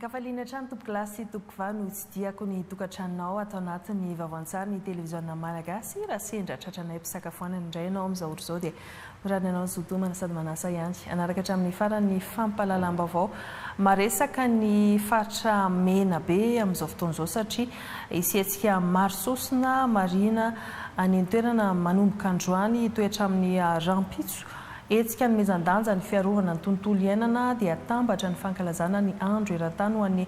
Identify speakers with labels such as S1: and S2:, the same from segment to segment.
S1: Kafaliana trano tompo lasy tompo vano tsy diako ny tokantranonao atao anatin'ny vaoantsary ny televiziona malagasy raha sendra tratranay mpisakafoanana indray ianao amin'izao ohatr' izao dia mirarina anao zotomana sady manasa ihany anaraka hatramin'ny farany fampahalalam-baovao maresaka ny faritra mena be amin'izao fotoan'izao satria isiantsika maro sosina marina any toerana manomboka androany toetra amin'ny rampitso etsika ny mezan-danja ny fiarovana ny tontolo iainana dia atambatra ny fankalazana ny andro eran-tany ho an'ny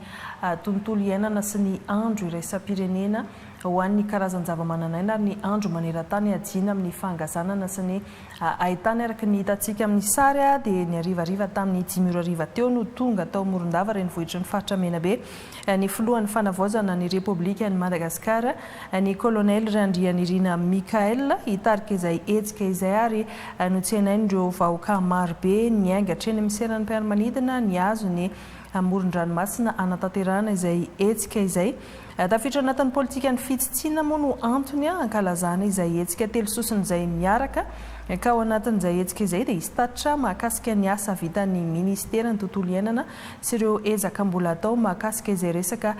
S1: tontolo iainana sy ny andro iraisam-pirenena ho an'ny karazan-java-mananaina ary ny andro maneran-tany ajiana amin'ny fangazanana sy ny ahitany araka ny hitantsika amin'ny sary dia ny arivariva tamin'ny 5 teo no tonga tao Morondava renivohitry ny faritra Menabe ny filohan'ny fanavaozana ny Repoblika ny Madagasikara ny kolonely Randrianirina Mikael hitarika izay etsika izay ary notsenain'ireo vahoaka marobe ny aingatra eny amin'ny seran'ny mpiara-manidina ny azo ny amoron-dranomasina anatanterahana izay etsika izay tafiditra anatin'ny politika ny fitsitsiana moa no antony ankalazana izay etsika telo sosiny izay miaraka ka ao anatin'izay etsika izay dia hisy tatitra mahakasika ny asa vitan'ny ministera ny tontolo iainana sy ireo ezaka mbola atao mahakasika izay resaka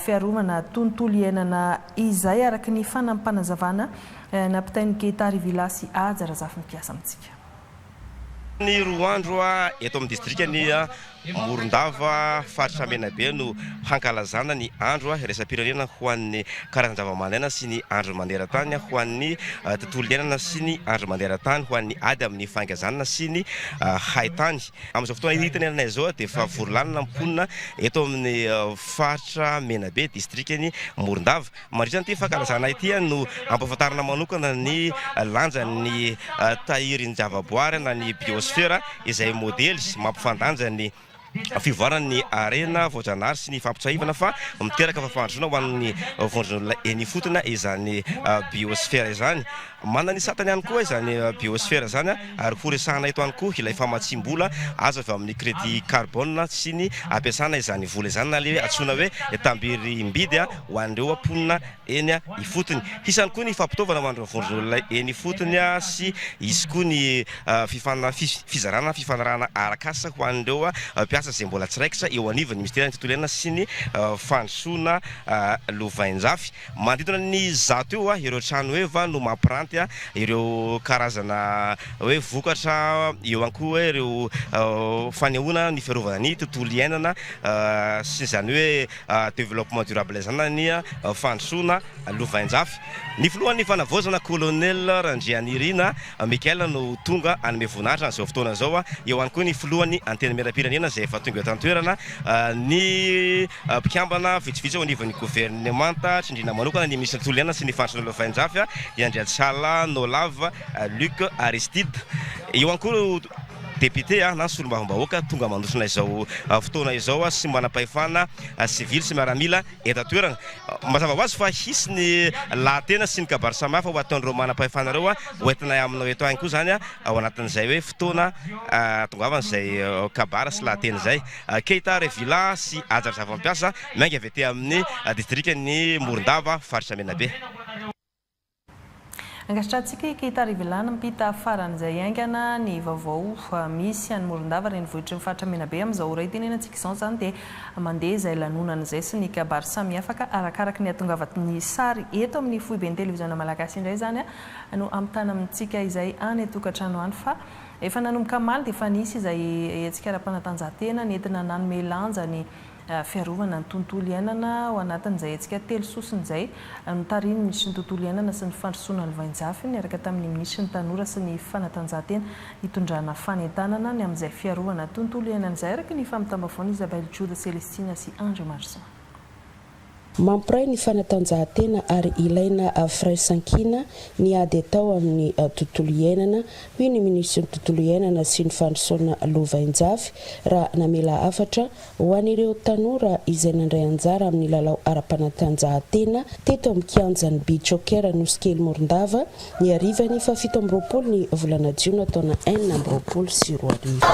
S1: fiarovana tontolo iainana izay araka ny fanampanazavana nampitain'ny Ketary Vilasy aja razafy mikiasa amintsika.
S2: Ny roa andro eto amin'ny distrika ny Morondava faritra Menabe no hankalazana ny andro iraisam-pirenena ho an'ny karazan-java-mananaina sy ny andro manderan-tany ho an'ny tontolo iainana sy ny andro manderan-tany ho an'ny ady amin'ny fangazanana sy ny haitany. Amin'izao fotoana hitany anay izao dia efa vorolanina mponina eto amin'ny faritra Menabe distrikany Morondava. Mandritra an'ity fankalazana ity no ampahafantarana manokana ny lanjan'ny tahirin'ny javaboary na ny biosfera izay modely mampifandanja ny fivoarana ny arena voajanahary sy ny fampitsahivana fa miteraka fampandrosoana ho an'ny vondron'olona eny fotona izany biosfera izany. Manana ny satany ihany koa izany biosfera izany ary ho resahana eto ihany koa ilay famatsim-bola azo avy amin'ny crédit carbone sy ny ampiasana izany vola izany na le antsoina hoe tambiry mbidy ho an'ireo mponina eny ifotony. Hisany koa ny fampitaovana ho an'ireo vondron'olona eny ifotony sy isy koa ny fizarana fifanarahana arakasa ho an'ireo mpiasa izay mbola tsiraikitra eo anivon'ny ministera ny tontolo iainana sy ny fandrosoana lovain-jafy. Manodidina ny zato eo ireo trano eva no mampiranty ireo karazana hoe vokatra eo ihany koa ireo fanehoana ny fiarovana ny tontolo iainana sy izany hoe développement durable izany ny fandrosoana lovain-jafy. Ny filohan'ny fanavaozana kolonel Randrianirina Mikael no tonga anome voninahitra n'izao fotoana izao eo ihany koa ny filohan'ny anteny miaram-pirenena izay efa tonga eto an-toerana ny mpikambana vitsivitsy ao anivon'ny gouvernemanta tsindrina manokana ny ministre tontolo iainana sy ny fandrosoana lovain-jafy i Andriatsala Nolava Luc Aristide. Eo ihany koa député na solombavam-bahoaka tonga mandosona izao fotoana izao sy manam-pahefana sivily sy miaramila eto an-toerana. Mazava ho azy fa hisy ny lahatena sy ny kabary samihafa ho ataon'ireo manam-pahefana ireo hoentina aminao eto ihany koa izany ao anatin'izay hoe fotoana tongavana izay kabary sy lahatena izay. Ketary Vilasy sy aja zava-mampiasa miainga avy ety amin'ny distrikany Morondava faritra Menabe.
S1: Angastratsika Ketary Vilasy mpita faran'izay aingana ny vaovao misy any Morondava renivohitry ny faritra Menabe amin'izao ora itenenantsika izao izany dia mandeha izay lanonana izay sy ny kabary samihafa ka arakaraka ny atongavan'ny sary eto amin'ny foiben'ny televiziona malagasy indray izany no ampitana amintsika izay any tokantrano any fa efa nanomboka maly dia efa nisy izay etsika ara-panatanjahantena nentina nanome lanja ny fiarovana ny tontolo iainana ao anatin'izay etsika telo sosiny izay notariny ny ministry ny tontolo iainana sy ny fandrosoana lovain-jafy niaraka tamin'ny ministry ny tanora sy ny fanatanjahantena hitondrana fanentanana ny amin'izay fiarovana tontolo iainana izay araka ny famitambavao Isabelle Juda Celestina sy Andre Marson.
S3: Mampiray ny fanatanjahantena ary ilaina firaisankina ny ady atao amin'ny tontolo iainana hoy ny ministry ny tontolo iainana sy ny fandrosoana lovain-jafy raha namela hafatra ho an'ireo tanora izay nandray anjara amin'ny lalao ara-panatanjahantena teto amin'ny kianjan'ny beach soccer Nosikely Morondava ny arivany fa 7 ny volana jiona taona 2024 sy 2025.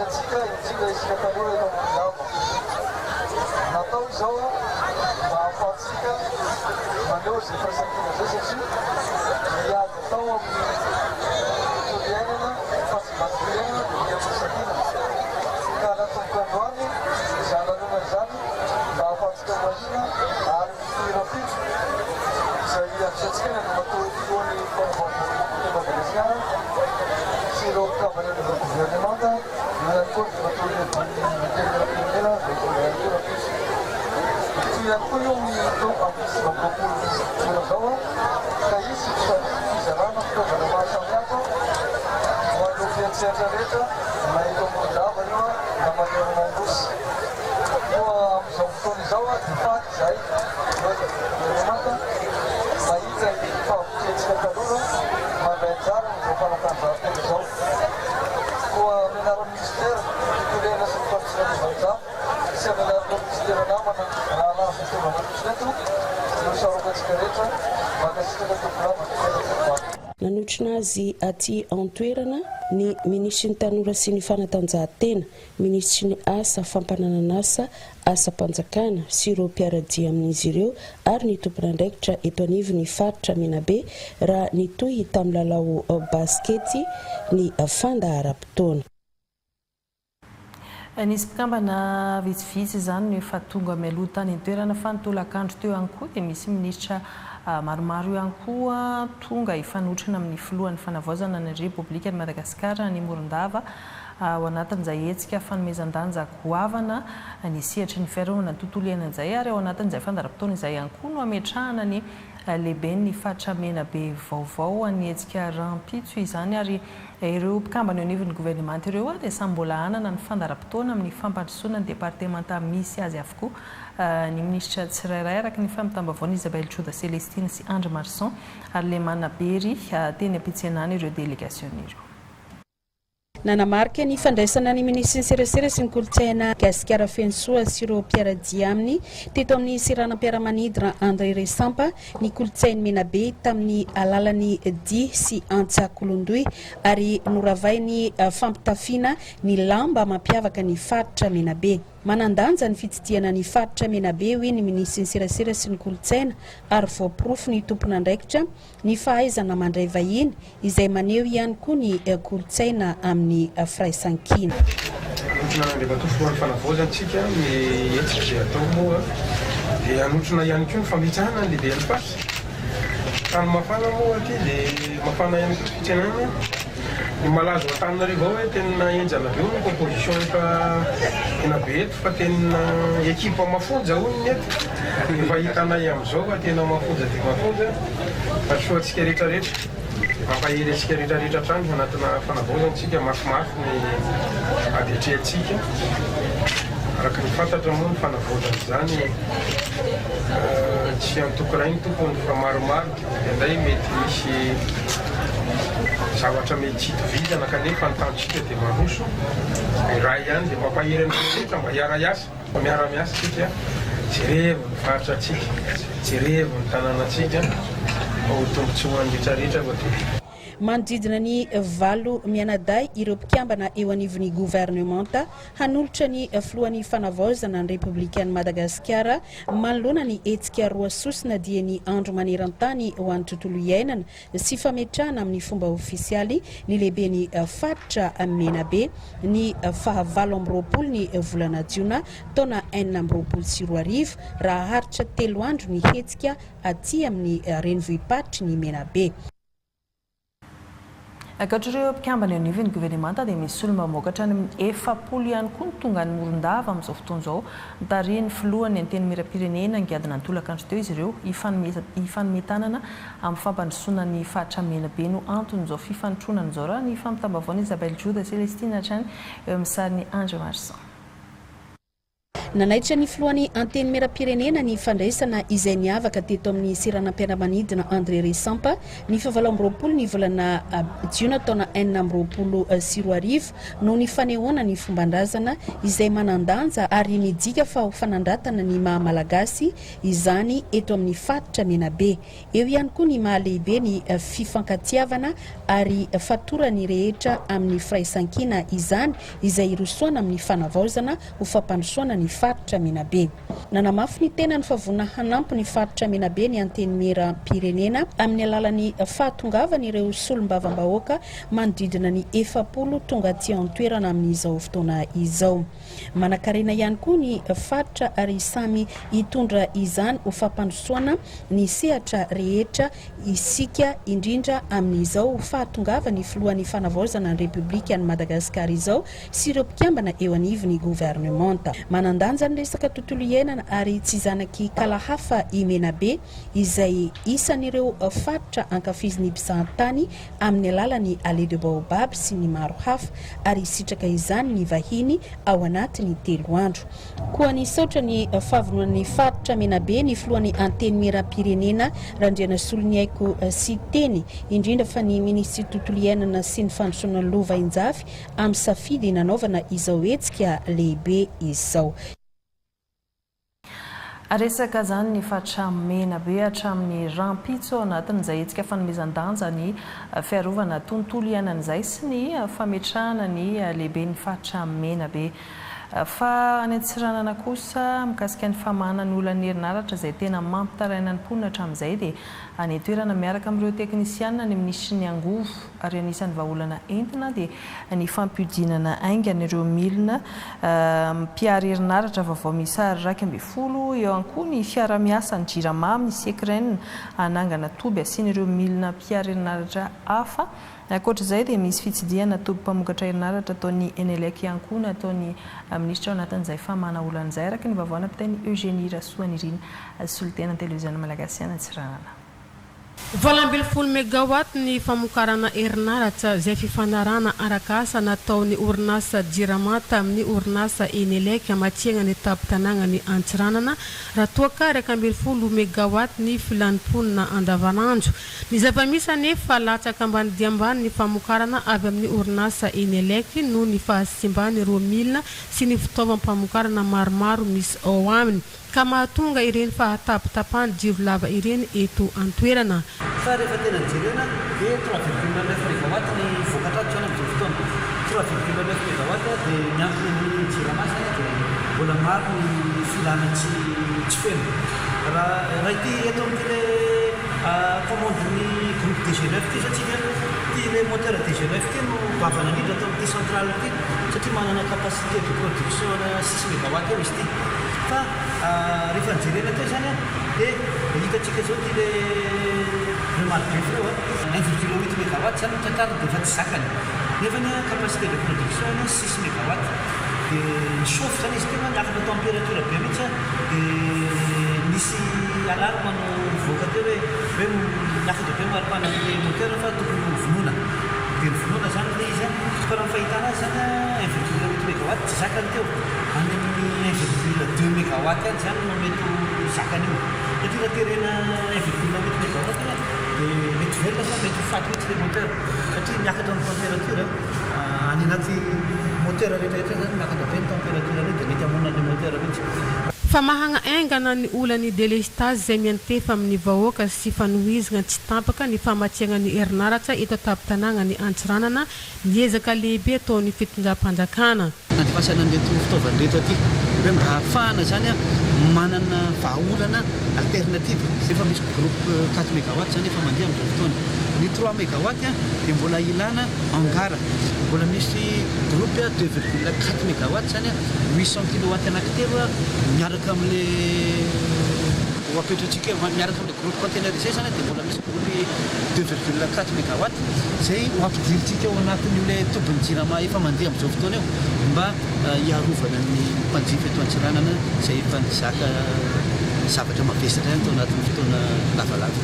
S4: atsika indrindra isika taloha eto Morondava. Natao izao mba ahafahantsika maneho izay firaisankina zay satria miady atao amin'ny tontolo iainana fa tsy maty iainana dia mia firaisankina. Ka anatomboka androany izany lanona izany mba ahafahantsika mahina ary mitoerapitso izay avisantsika ny matoalohany fanavaozany Madagasikara sy ireo mpikambana ny gouvernemanta ihany koa ny matoalohany mitoerapitso. Io ihany koa io amin'ny roapolo fotoana zao ka izy fizarana fitaovana maro samihafa ho an'ireo mpiantsehatra rehetra na eto Morondava io na manerana androsy. Koa amin'izao fotoana izao dia faty izay gouvernemanta mahita ny fahavoketsika taloha mandray anjara amin'izao fanatanjahantena izao. Koa amenaran'ny ministera fitolena sy ny fampisinana vazaha sy amenaran'ny ministera namana raha fitaovana fitreto no sarokatsika rehetra makasika tokonava.
S3: Nanotrina azy aty antoerana ny minisitry ny tanora sy ny fanatanjahantena, minisitry ny asa fampananan'asa, asa-panjakana sy ireo mpiaradia amin'izy ireo ary ny tompon'andraikitra eto anivon'ny faritra Menabe raha nitohy tamin'ny lalao baskety ny fandaharam-potoana.
S1: Nisy mpikambana vitsivitsy izany no efa tonga mialoha tany an-toerana fa nitolakandro teo ihany koa dia misy minisitra maromaro ihany koa tonga ifanotrana amin'ny filohan'ny fanavaozana ny Repoblikan'i Madagasikara ny Morondava ao anatin'izay hetsika fanomezan-danja goavana ny sehatry ny fiarovana ny tontolo iainan'izay ary ao anatin'izay fandaharam-potoana izay ihany koa no ametrahana ny lehibe ny faritra Menabe vaovao any hetsika rampitso izany ary ireo mpikambana eo anivon'ny gouvernemanta ireo dia samy mbola anana ny fandaharam-potoana amin'ny fampandrosoana ny departemanta misy azy avokoa ny minisitra tsirairay araka ny famitambavao Isabelle Joda Celestine sy Andre Marson ary le manabery teny am-pitsenana ireo délégation ireo.
S5: Nanamarika ny fandraisana ny minisitry ny serasera sy ny kolontsaina Gasikara Fensoa sy ireo mpiaradia aminy teto amin'ny siranam-piaramanidina André Resampa ny kolontsain'ny Menabe tamin'ny alalan'ny Di sy Antsakolondoy ary noravainy fampitafiana ny lamba mampiavaka ny faritra Menabe. Manandanja ny fitsidihana ny faritra Menabe hoy ny minisitry ny serasera sy ny kolontsaina ary voaporofo ny tompon'andraikitra ny fahaizana mandray vahiny izay maneho ihany koa ny kolontsaina amin'ny firaisankina.
S6: Rehefa tofoan'ny fanavaozantsika ny hetsika izay atao moa dia anotrona ihany koa ny famitsahana ny lehibe an'ny faritra. Tany mafana moa aty dia mafana ihany koa fitsenana. Ny malazo Antananarivo hoe tena enjana be ny composition efa tena be eto fa tena ekipa mafonja hoy ny eto. Efa hitanay amin'izao fa tena mafonja dia mafonja fa soatsika rehetrarehetra mampahery antsika rehetrarehetra hatrany anatina fanavaozantsika mafimafy ny adetrehantsika. Araka ny fantatra moa ny fanavaozana izany tsy antokorainy tompony fa maromaro indray mety misy zavatra mety tsy hitovizana kanefa ny tantsika dia maroso raha ihany dia mampahery ny rehetra mba hiara-iasa fa miara-miasa tsika jerevo ny faritra atsika jerevo ny tanànatsika ho tombotsoan'ny rehetrarehetra voatery.
S5: Manodidina ny valo mianaday ireo mpikambana eo anivon'ny gouvernemanta hanolotra ny filohan'ny fanavaozana ny Repoblikan'i Madagasikara manoloana ny hetsika roa sosina dia ny andro maneran-tany ho an'ny tontolo iainana sy fametrahana amin'ny fomba ofisialy ny lehibe ny faritra Menabe ny fahavalo amby roapolo ny volana Jiona taona 2024 raha haritra 3 andro ny hetsika aty amin'ny renivohiparitry ny Menabe.
S1: Ankoatr'ireo mpikambana eo anivon'ny gouvernemanta dia misy olona mamokatra ny 700 ihany koa ny tonga ny Morondava amin'izao fotoana izao nitarihany filohany anteny miram-pirenena ngiadina nitolakandro teo izy ireo ifanometanana amin'ny fampandrosoana ny faritra Menabe no anton'izao fifanotronana izao raha ny famitambavao Isabelle Joda Celestine hatrany eo amin'ny sarin'ny Andre Marson.
S5: nanaitra ny filohan'ny anteny mera-pirenena ny fandraisana izay niavaka teto amin'ny siranam-piaramanidina André Resampa ny 17 ny volana jiona taona 2024 no ny fanehoana ny fombandrazana izay manandanja ary midika fa ho fanandratana ny maha-malagasy izany eto amin'ny faritra Menabe. Eo ihany koa ny mahalehibe ny fifankatiavana ary fatorany rehetra amin'ny firaisankina izany izay irosoana amin'ny fanavaozana ho fampandrosoana ny faritra Menabe. Nanamafy ny tena ny favona hanampy ny faritra Menabe ny anteny mera-pirenena amin'ny alalan'ny fahatongavana ireo solombavam-bahoaka manodidina ny 70 tonga aty an-toerana amin'izao fotoana izao. Manakarena ihany koa ny faritra ary samy hitondra izany ho fampandrosoana ny sehatra rehetra isika indrindra amin'izao fahatongavana ny filohan'ny fanavaozana ny Republika ny Madagasikara izao sy ireo mpikambana eo anivon'ny gouvernemanta. Manandanja ny resaka tontolo iainana ary tsy zanaky kalahafa i Menabe izay isan'ireo faritra ankafizin'ny mpizahatany amin'ny alalan'ny allée de baobab sy ny maro hafa ary sitraka izany ny vahiny ao anatin'ny 3 andro. Koa ny saotra ny fahavononan'ny faritra Menabe ny filohan'ny anteny mera-pirenena Randriana Soloniaiko sy teny indrindra fa ny ministry tontolo iainana sy ny fandrosoana Lovainjafy amin'ny safidy nanaovana izao hetsika lehibe izao.
S1: Aresaka zany ny faritra Menabe hatramin'ny rampitso anatin'izay hetsika fanomezan-danja ny fiarovana tontolo iainan'izay sy ny fametrahana ny lehibe ny faritra Menabe. Fa any Antsiranana kosa mikasika ny famahana ny olana herinaratra izay tena mampitaraina ny mponina hatramin'izay dia any toerana miaraka amin'ireo teknisianina ny ministry ny angovo ary anisan'ny vahaolana entina dia ny fampidinana aingana ireo milina mpiary herinaratra vaovao miisa 220 eo ihany koa ny fiara-miasa ny Jirama ny Sekren anangana Toby asian'ireo milina mpiary herinaratra hafa. Ankoatr'izay dia misy fitsidiana toby-mpamokatra herinaratra ataon'ny Enelec ihany koa nataon'ny ministra ao anatin'izay famahana olan'izay araka ny vaovana mpitainy Eugénie Rasoanirina solitena televiziona malagasy any Antsiranana.
S7: 20 megawatt ny famokarana herinaratra izay fifanarana araka-asa nataon'ny orinasa Jirama tamin'ny orinasa Enelec amatsiana ny tapin-tanàna ny Antsiranana raha toa ka 20 megawatt ny filanimponina andavanandro. Ny zava-misy anefa latsaka ambany dia ambany ny famokarana avy amin'ny orinasa Enelec noho ny fahasimbany 2 milina sy ny fitaovam-pamokarana maromaro misy ao aminy ka mahatonga ireny fahatapitapahany jiro lava ireny eto an-toerana.
S8: Fa rehefa tena jerena dia 3,9 megawatt ny vokatra tsona amin'izao fotoana. 3,9 megawatt dia miankina ny Jirama dia mbola maro ny filana tsy feno. Raha ity eto amin'ilay commande ny groupe DG9 ity satria ilay moteur DG9 ity no bavana indrindra atao amin'ity centrale ity satria manana capacité de production 6 megawatt eo izy ity. Fa rehefa jerena teo zany dia hitatsika zao ity le malgré ireo 1,8 megawatt zany tantarany dia efa tsy zakany. Nefa ny capacité de production 6 megawatt dia misaofy zany izy tena miakatra température be mihitsy dia misy alarme no mivoaka teo hoe miakatra be maripana amin'ny moteur fa tokony vonoina. Dia vonoina zany ilay izy fa raha fahitana azy zany 1,8 megawatt tsy zakany teo. Any amin'ny 1,2 megawatt zany no mety zakany io. Satria raha terena 1,8 megawatt dia mety velona fa mety faty mihitsy ilay moteur satria miakatra amin'ny température any anaty moteur rehetrarehetra zany miakatra be ny température dia mety hamonina ny moteur mihitsy.
S7: Fa mahagna aingana ny olany délestage izay miantefa amin'ny vahoaka sy fanohizana tsy tampaka ny famatsiana ny herinaratra eto tapin-tanàna ny Antsiranana miezaka lehibe ataon'ny fitondram-panjakana.
S8: Nandifasana an'reto fitaovana reto aty hoe mba ahafahana zany manana vahaolana alternative. Efa misy groupe 4 megawatt zany efa mandeha amin'izao fotoana. Ny 3 megawatt dia mbola ilana angara. Mbola misy groupe 2,4 megawatt zany 800 kilowatt anankitelo miaraka amin'le apetratsika miaraka amin'le groupe containerisé zany dia mbola misy groupe 2,4 megawatt izay mampidirintsika ao anatin'ilay tobin'ny Jirama efa mandeha amin'izao fotoana eo mba hiarovana ny mpanjifa eto Antsiranana izay efa nizaka zavatra mavesatra ihany tao anatin'ny fotoana lavalava.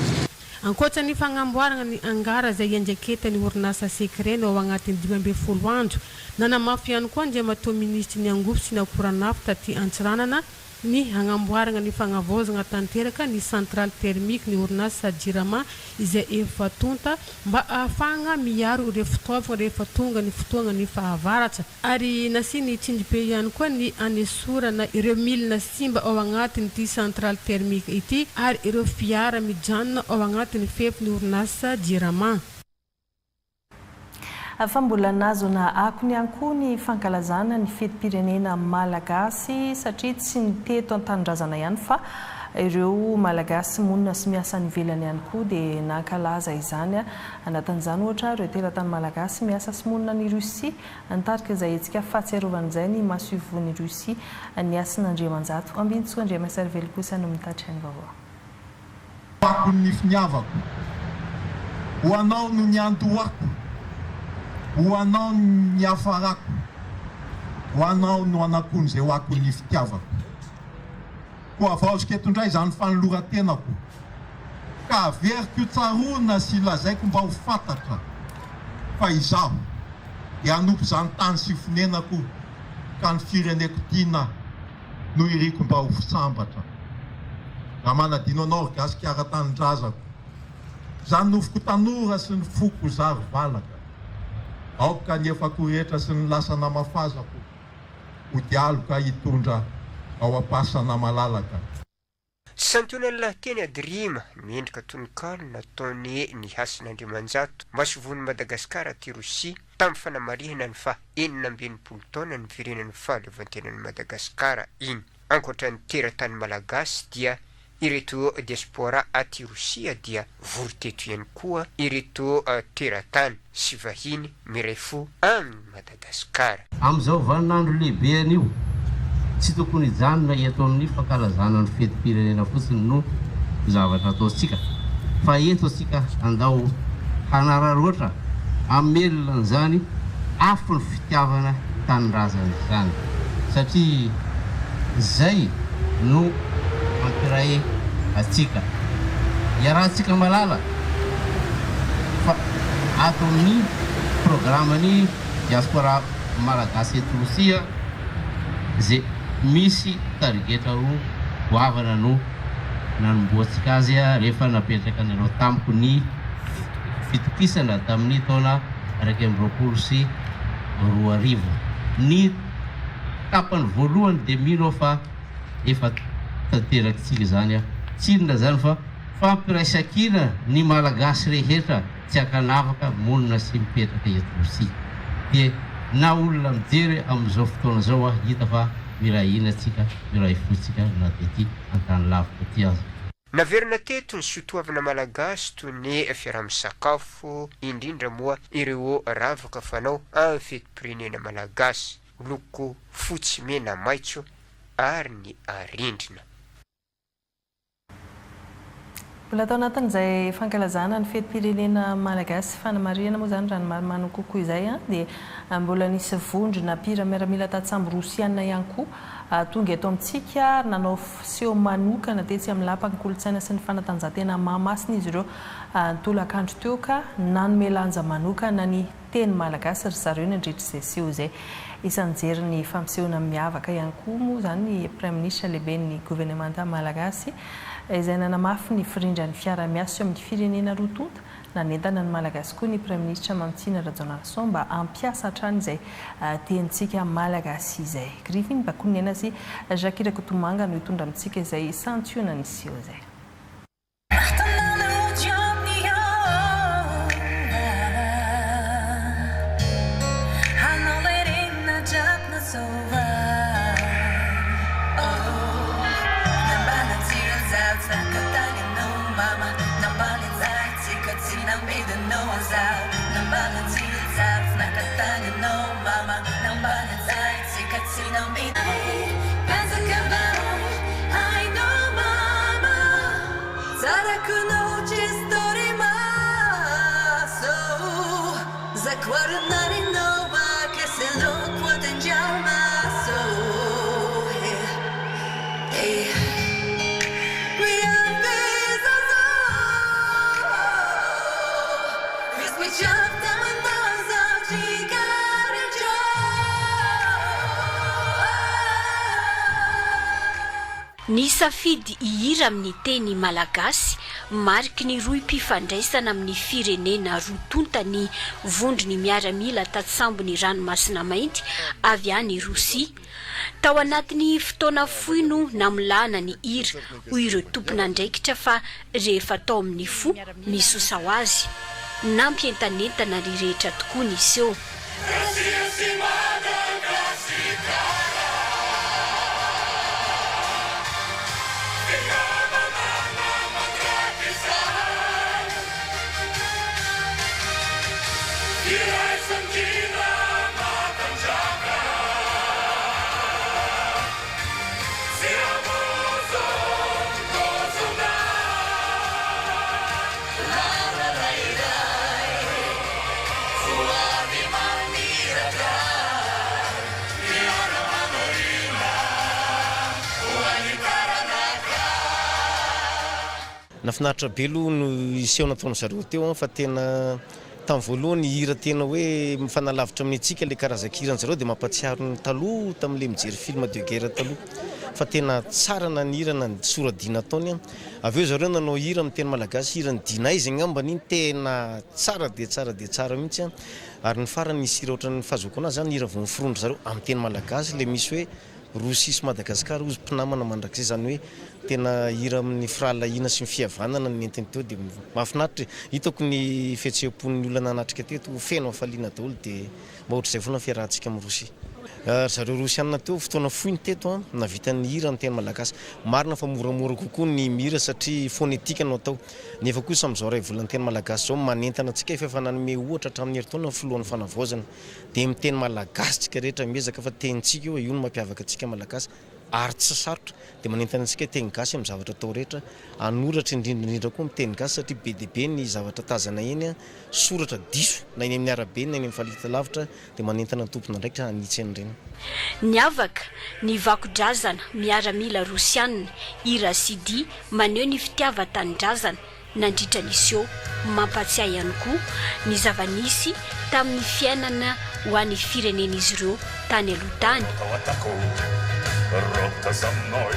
S7: ankoatra ny fagnamboarana ny angara izay ianjaketany orinasa sekret ao agnatin'ny 12 andro nanamafy ihany koa andriamatoa ministry ny angofo sy nakoranafo taty Antsiranana ny hagnamboarana ny fagnavozana tanteraka ny centrale thermique ny orinasa Jirama izay efa tonta mba ahafahana miaro ireo fitaovana rehefa tonga ny fotoana ny fahavaratra ary nasiny tsindribe ihany koa ny anesorana ireo milina simba ao agnatin'ity centrale thermique ity ary ireo fiara mijanona ao agnatin'ny fefy ny orinasa Jirama.
S1: Fa mbola nazona akony ankoho ny fankalazana ny fetim-pirenena malagasy satria tsy niteto an-tanindrazana ihany fa ireo malagasy monina sy miasa ny velany ihany koa dia nankalaza izany anatin'izany ohatra ireo teratany malagasy miasa sy monina ny Russia antarika izay etsika fahatsiarovan'izay ny masoivon'ny Russia ny asin'Andriamanjato ambintsika Andriamasary velo kosa no mitatry ny vaovao.
S9: Pakony finiavako ho anao no niantoako ho anao ny afarako ho anao no anakony izay hoako ny fitiavako koa avaosika eto indray izany fanoloratenako ka averiko tsaroana sy lazaiko mba ho fantatra fa izaho dia hanompo izany tany sy fonenako ka ny fireneko tiana no iriko mba ho sambatra raha manadino anao gasikara tanindrazako izany nofoko tanora sy ny foko zary valaka aoka ny efako rehetra sy ny lasana mafazako ho dialoka hitondra ao ampasana malalaka.
S10: Santionella teny Adirima miendrika tononkalo nataony ny hasin'Andriamanjato masovon'ny Madagasikara ty Rosia tamin'ny fanamarihana ny fa 19 taona ny firenen'ny fahaleovantenan'ny Madagasikara iny. Ankoatra ny teratany malagasy dia ireto diaspora aty Rosia dia voriteto ihany koa ireto teratany sy vahiny miray fo amin'ny Madagasikara.
S11: Amin'izao vaninandro lehibe anio tsy tokony hijanona eto amin'ny fankalazana ny fetim-pirenena fotsiny no zavatra ataontsika fa eto tsika andao hanararoatra amelona an'izany afo ny fitiavana tanindrazana izany satria zay no ampiray atsika iarahantsika malala fa ato amin'ny programany diaspora malagasy eto Rosia zay misy tarigeta ho hoavana no nanomboatsika azy rehefa napetraka anareo tamiko ny fitokisana tamin'ny taona 2020 sy 2000 ny tapany voalohany dia mino fa efa tanterakitsika zany tsinona zany fa fampiraisakina ny malagasy rehetra tsy akanavaka monina sy mipetraka eto Rosia dia na olona mijery amin'izao fotoana zao hita fa mirahina tsika miray fotsika na tety antany lavitra ty azy.
S10: Naverina teto ny sotoavana malagasy toy ny fiaraha-misakafo indrindra moa ireo ravaka fanao amin'ny fetim-pirenena malagasy loko fotsy mena maitso ary ny arindrina.
S1: Mbola tao anatin'izay fankalazana ny fetim-pirenena malagasy fanamarihana moa zany raha ny maromano kokoa izay dia mbola nisy vondrona mpira miaramila tatsambo rosiana ihany koa tonga eto amintsika nanao seho manokana tetsy amin'ny lapan'ny kolontsaina sy ny fanatanjahantena mahamasina izy ireo tolakandro teo ka nanome lanja manokana ny teny malagasy ry zareo ny andritr'izay seho izay isan'ny jery ny fampisehoana miavaka ihany koa moa zany ny prime ministre lehibe ny gouvernemanta malagasy izay nanamafy ny firindran'ny fiara-miasa eo amin'ny firenena roa tonta nanentana ny malagasy koa ny prime ministre Mamtsina Rajaonarison mba ampiasa hatrany izay tenintsika malagasy izay. Grifiny Bakonena sy Jakira Kotomanga no hitondra amintsika izay santionana ny seho izay.
S12: I know mama Ny safidy ihira amin'ny teny malagasy mariky ny roy mpifandraisana amin'ny firenena rotonta ny vondrony miaramila tatsambo ny ranomasina mainty avy any Rosia. Tao anatin'ny fotoana fohy no namolana ny hira hoy ireo tompon'andraikitra fa rehefa tao amin'ny fo misosa ho azy. Nampientanentana ny rehetra tokoa ny iseho.
S13: Nafinaritra be aloha no iseho nataona zareo teo fa tena tamin'ny voalohany hira tena hoe mifanalavitra amin'ny antsika le karazan-kirany zareo dia mampatsiaro ny taloha tamin'ilay mijery film de guerre taloha fa tena tsara na ny hira na ny soradina ataony. Avy eo zareo nanao hira amin'ny teny malagasy hirany dinaizy angambany iny tena tsara dia tsara mihitsy ary ny farany nisy hira ohatran'ny fahazoko anazy zany hira vao mifirondra zareo amin'ny teny malagasy le misy hoe Rosia sy Madagasikara ozy mpinamana mandrakizay zany hoe tena hira amin'ny firalahiana sy ny fihavanana ny entiny teo dia mahafinaritra hitako ny fihetseham-pon'ny olona nanatrika teto feno hafaliana daholo dia mba ohatr'izay foana fiarahantsika amin'ny Rosia. Zareo Rosianina teo fotoana foiny teto navita ny hira amin'ny teny malagasy marina fa moramora kokoa ny mihira satria fonetika no atao nefa kosa amin'izao ray volan'ny teny malagasy zao manentana antsika efa nanome ohatra hatramin'ny herintaona filohan'ny fanavaozana dia amin'ny teny malagasy tsika rehetra miezaka fa tenintsika io io no mampiavaka antsika malagasy ary tsy sarotra dia manentana antsika teny gasy amin'ny zavatra atao rehetra anoratra indrindra koa amin'ny teny gasy satria be dia be ny zavatra tazana eny soratra diso na eny amin'ny arabe na eny amin'ny fahitalavitra dia manentana ny tompona ndraikitra hanitsy an'ireny.
S12: Ny avaka ny vakodrazana miaramila Rosianina Irasidi maneho ny fitiavan-tanindrazana nandritra niseo mampatsiahy ihany koa ny zava-nisy tamin'ny fiainana ho an'ny firenen'izy ireo tany aloha tany.
S14: Рота за мной,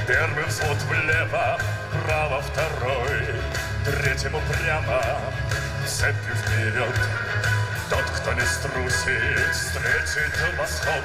S14: первый взвод влево, право второй, третьему прямо, цепью вперед. Тот, кто не струсит, встретит восход.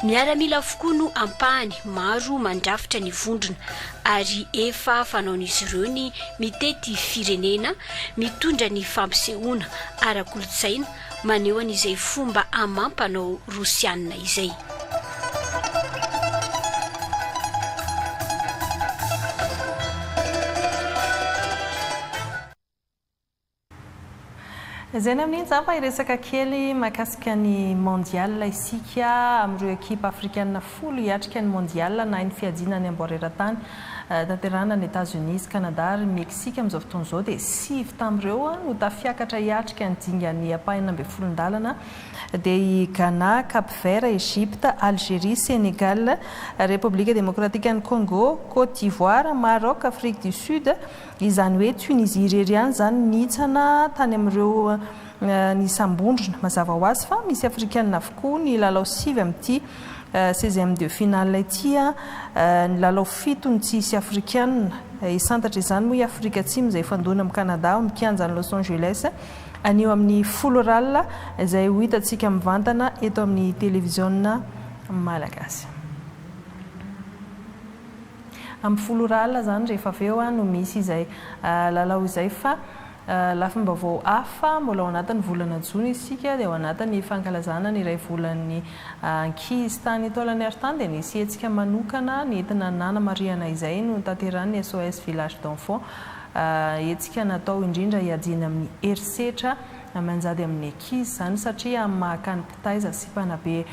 S12: Miaramila avokoa no ampahany maro mandrafitra ny vondrona ary efa fanaon'izy ireo ny mitety firenena mitondra ny fampisehoana ara-kolotsaina maneho an'izay fomba amampanao Rosianina izay.
S1: Izay amin'iny zany fa iresaka kely mahakasika ny mondial isika amin'ireo ekipa afrikanina 10 hiatrika ny mondial na ny fiadina ny amboareran-tany tanterana ny États-Unis, Canada ary Meksika amin'izao fotoana izao dia 7 tamin'ireo no tafiakatra hiatrika ny dingan'ny apahina 12 dia i Ghana, Cap-Vert, Égypte, Algérie, Sénégal, République démocratique du Congo, Côte d'Ivoire, Maroc, Afrique du Sud, izany hoe Tunisie irery ihany zany nitsana tany amin'ireo ny sambondrona mazava ho azy fa misy afrikanina avokoa ny lalao 7 amin'ity 16e de finale ity ny lalao 7 ny tsisy afrikanina isantatra izany moa i Afrika Atsimo izay fandona amin'ny Canada mikianja ny Los Angeles anio amin'ny folo ralina izay ho hitantsika mivantana eto amin'ny télévision malagasy. amin'ny folo ralina zany rehefa avy eo no misy izay lalao izay fa lafim-baovao hafa mbola ao anatin'ny volana jona isika dia ao anatin'ny fankalazana ny iray volan'ny ankizy tany taolany artany dia nisy hetsika manokana nentina nanamariana izay no tanterahany SOS Village d'Enfants hetsika natao indrindra hiadiana amin'ny herisetra manjady amin'ny ankizy zany satria amin'ny mahakany mpitaiza sy mpanabe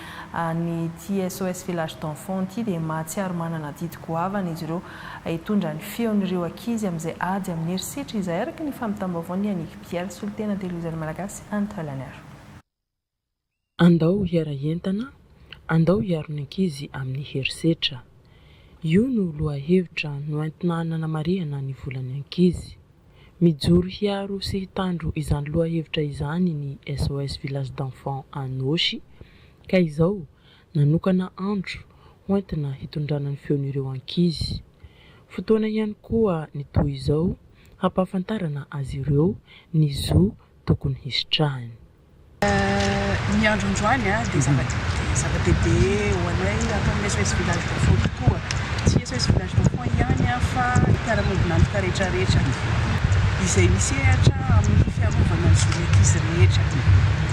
S1: ny ty SOS Village d'Enfants ty dia mahatsiaro manana didy goavana izy ireo hitondra ny feon'ireo ankizy amin'izay ady amin'ny herisetra izay araka ny famitam-baovao ny Aniky Pierre solitena televizany malagasy Antolanaro.
S15: Andao hiara-entana, andao hiaro ny ankizy amin'ny herisetra. Io no lohahevitra noentina nanamariana ny volan'ny ankizy. Mijoro hiaro sy hitandro izany lohahevitra izany ny SOS Village d'Enfants Anosy ka izao nanokana andro hoentina hitondrana ny feon'ireo ankizy. Fotoana ihany koa ny toy izao hampahafantarana azy ireo ny zo tokony hisitrahany.
S16: Ny androndroany dia zava-dehibe ho anay atao amin'ny SOS Village d'Enfants tokoa. Tsy SOS Village d'Enfants ihany fa mpiara-miombinantoka rehetrarehetra izay misehatra amin'ny fiarovana ny zon'ny ankizy rehetra.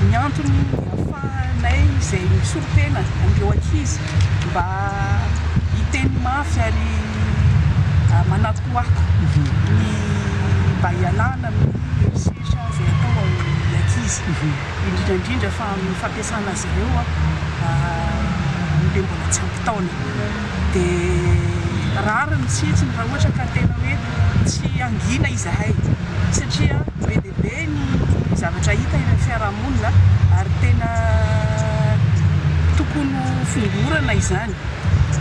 S16: Ny antony ahafahanay izay misorotena amin'ireo ankizy mba hiteny mafy ary manakoaka ny mba hialana amin'ny herisetra izay atao amin'ny ankizy. Indrindra fa amin'ny fampiasana azy ireo amin'ilay mbola tsy ampy taona. Dia rariny mitsitsiny raha ohatra ka tena hoe tsy angina izahay satria be dia be ny zavatra hita eny amin'ny fiarahamonina ary tena tokony fingorana izany.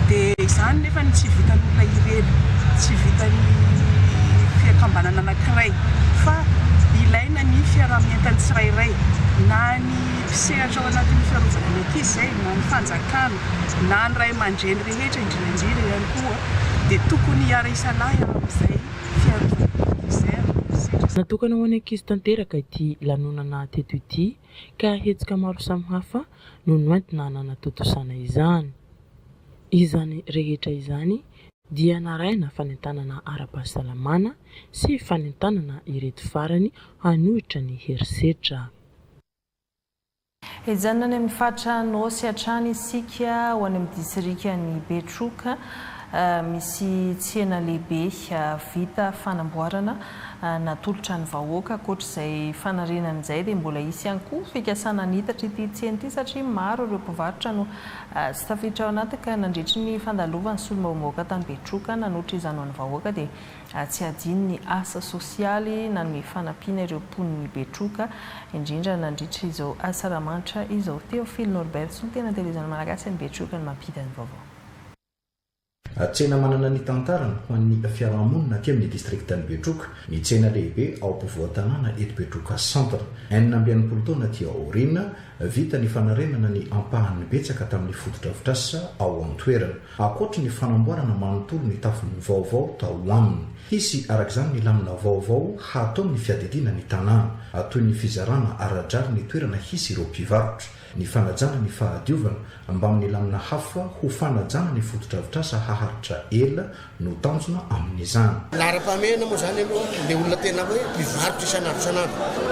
S16: Dia izany nefa tsy vitan'olona irery, tsy vitan'ny fiakambanana anankiray fa ilaina ny fiaraha-mientana tsirairay na ny mpisehatra ao anatin'ny fiarovana ny ankizy izay na ny fanjakana na ny ray aman-dreny rehetra indrindra ihany koa dia tokony hiara isalahy amin'izay fiarovana izay.
S15: Natokana ho any ankizy tanteraka ity lanonana teto ity ka hetsika maro samihafa no noentina nanatotosana izany. Izany rehetra izany dia naraina fanentanana ara-pahasalamana sy fanentanana ireto farany hanohitra ny herisetra.
S1: Hijanona any amin'ny fatra Nosy hatrany isika ho any amin'ny distrika ny Betroka misy tsena lehibe vita fanamboarana natolotra ny vahoaka ankoatr'izay fanarenana izay dia mbola isy ihany koa fikasana nitatra ity tsena ity satria maro ireo mpivarotra no sy tafiditra ao anaty ka nandritry ny fandalovan'ny solombavambahoaka tany Betroka nanotra izany ho an'ny vahoaka dia tsy adino ny asa sosialy na ny fanampiana ireo mponiny Betroka indrindra nandritry izao asaramanitra izao. Théophile Norbert solitena televizany malagasy ny Betroka no mampita ny vaovao.
S17: Tsena manana ny tantarana ho an'ny fiarahamonina aty amin'ny distriktany Betroka, ny tsena lehibe ao ampovoan-tanàna eto Betroka centre. 19 taona aty aoriana vita ny fanarenana ny ampahan'ny betsaka tamin'ny fotodrafitrasa ao an-toerana. Ankoatra ny fanamboarana manontolo ny tafon'ny vaovao tao aminy. Hisy arak'izany ny lamina vaovao hatao ny fiadidiana ny tanàna toy ny fizarana aradrary ny toerana hisy ireo mpivarotra. Ny fanajana ny fahadiovana mba amin'ny lamina hafa ho fanajana ny fotodrafitrasa haharitra ela no tanjona amin'izany.
S18: Lara-pamena moa zany aloha le olona tena hoe mivarotra isanandro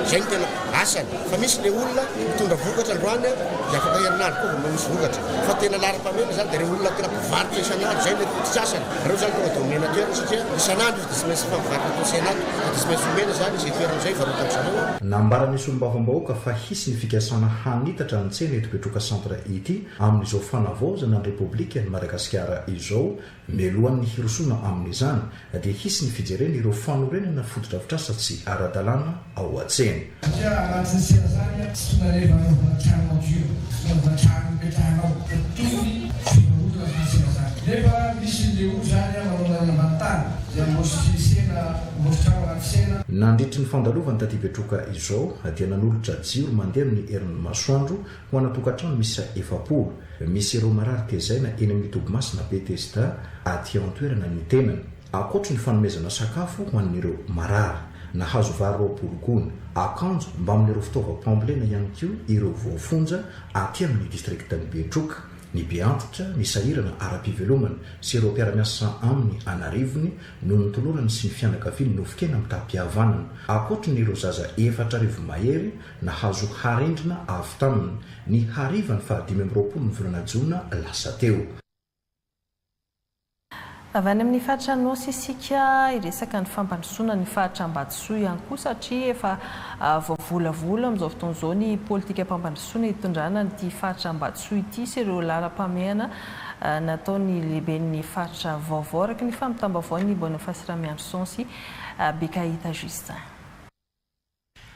S18: zay ny tena asany. Fa misy le olona mitondra vokatra androany dia afaka herinandro koa vao misy vokatra. Fa tena lara-pamena zany dia re olona tena mpivarotra isanandro zay le fototsasany. Reo zany tonga dia omena toerana satria isanandro dia tsy maintsy fampivarotra tosenato dia tsy maintsy omena zany izay toerana izay varotan'izareo.
S17: Nambarany solombavambahoaka fa hisy ny fikasana hanitatra tsena eto Betroka centre ity amin'izao fanavaozana ny Repoblika ny Madagasikara izao mialohan'ny hirosona amin'izany dia hisy ny fijerena ireo fanorenana fotodrafitrasa tsy ara-dalàna ao an-tsena. Nandritry ny fandalovany taty Betroka izao dia nanolotra jiro mandeha amin'ny herin'ny masoandro ho anatokantrano misy 700 misy ireo marary tezaina eny amin'ny tobimasina Betesda aty an-toerana ny tenany. Ankoatra ny fanomezana sakafo ho an'ireo marary nahazo vary roapologony akanjo mba amin'ireo fitaovam-pambolena ihany koa ireo voafonja aty amin'ny distriktany Betroka ny beantitra misahirana ara-pivelomana sy ireo mpiara-miasa aminy anarivony no nitolorany sy ny fianakaviany nofikena amin'ny tampihavanana akoatra n'ireo zaza 4 mahery na hazo harendrina avy taminy ny hariva ny 5 ny volana jona lasa teo.
S1: Avy any amin'ny faritra Anosy isika iresaka ny fampandrosoana ny faritra Ambatsoa ihany koa satria efa voavolavola amin'izao fotoana izao ny politika fampandrosoana hitondrana ny faritra Ambatsoa ity sy ireo laharam-pameana nataony lehiben'ny faritra vaovao araka ny famitambavaon'ny Boniface Ramiandro sy Bekaita Justin.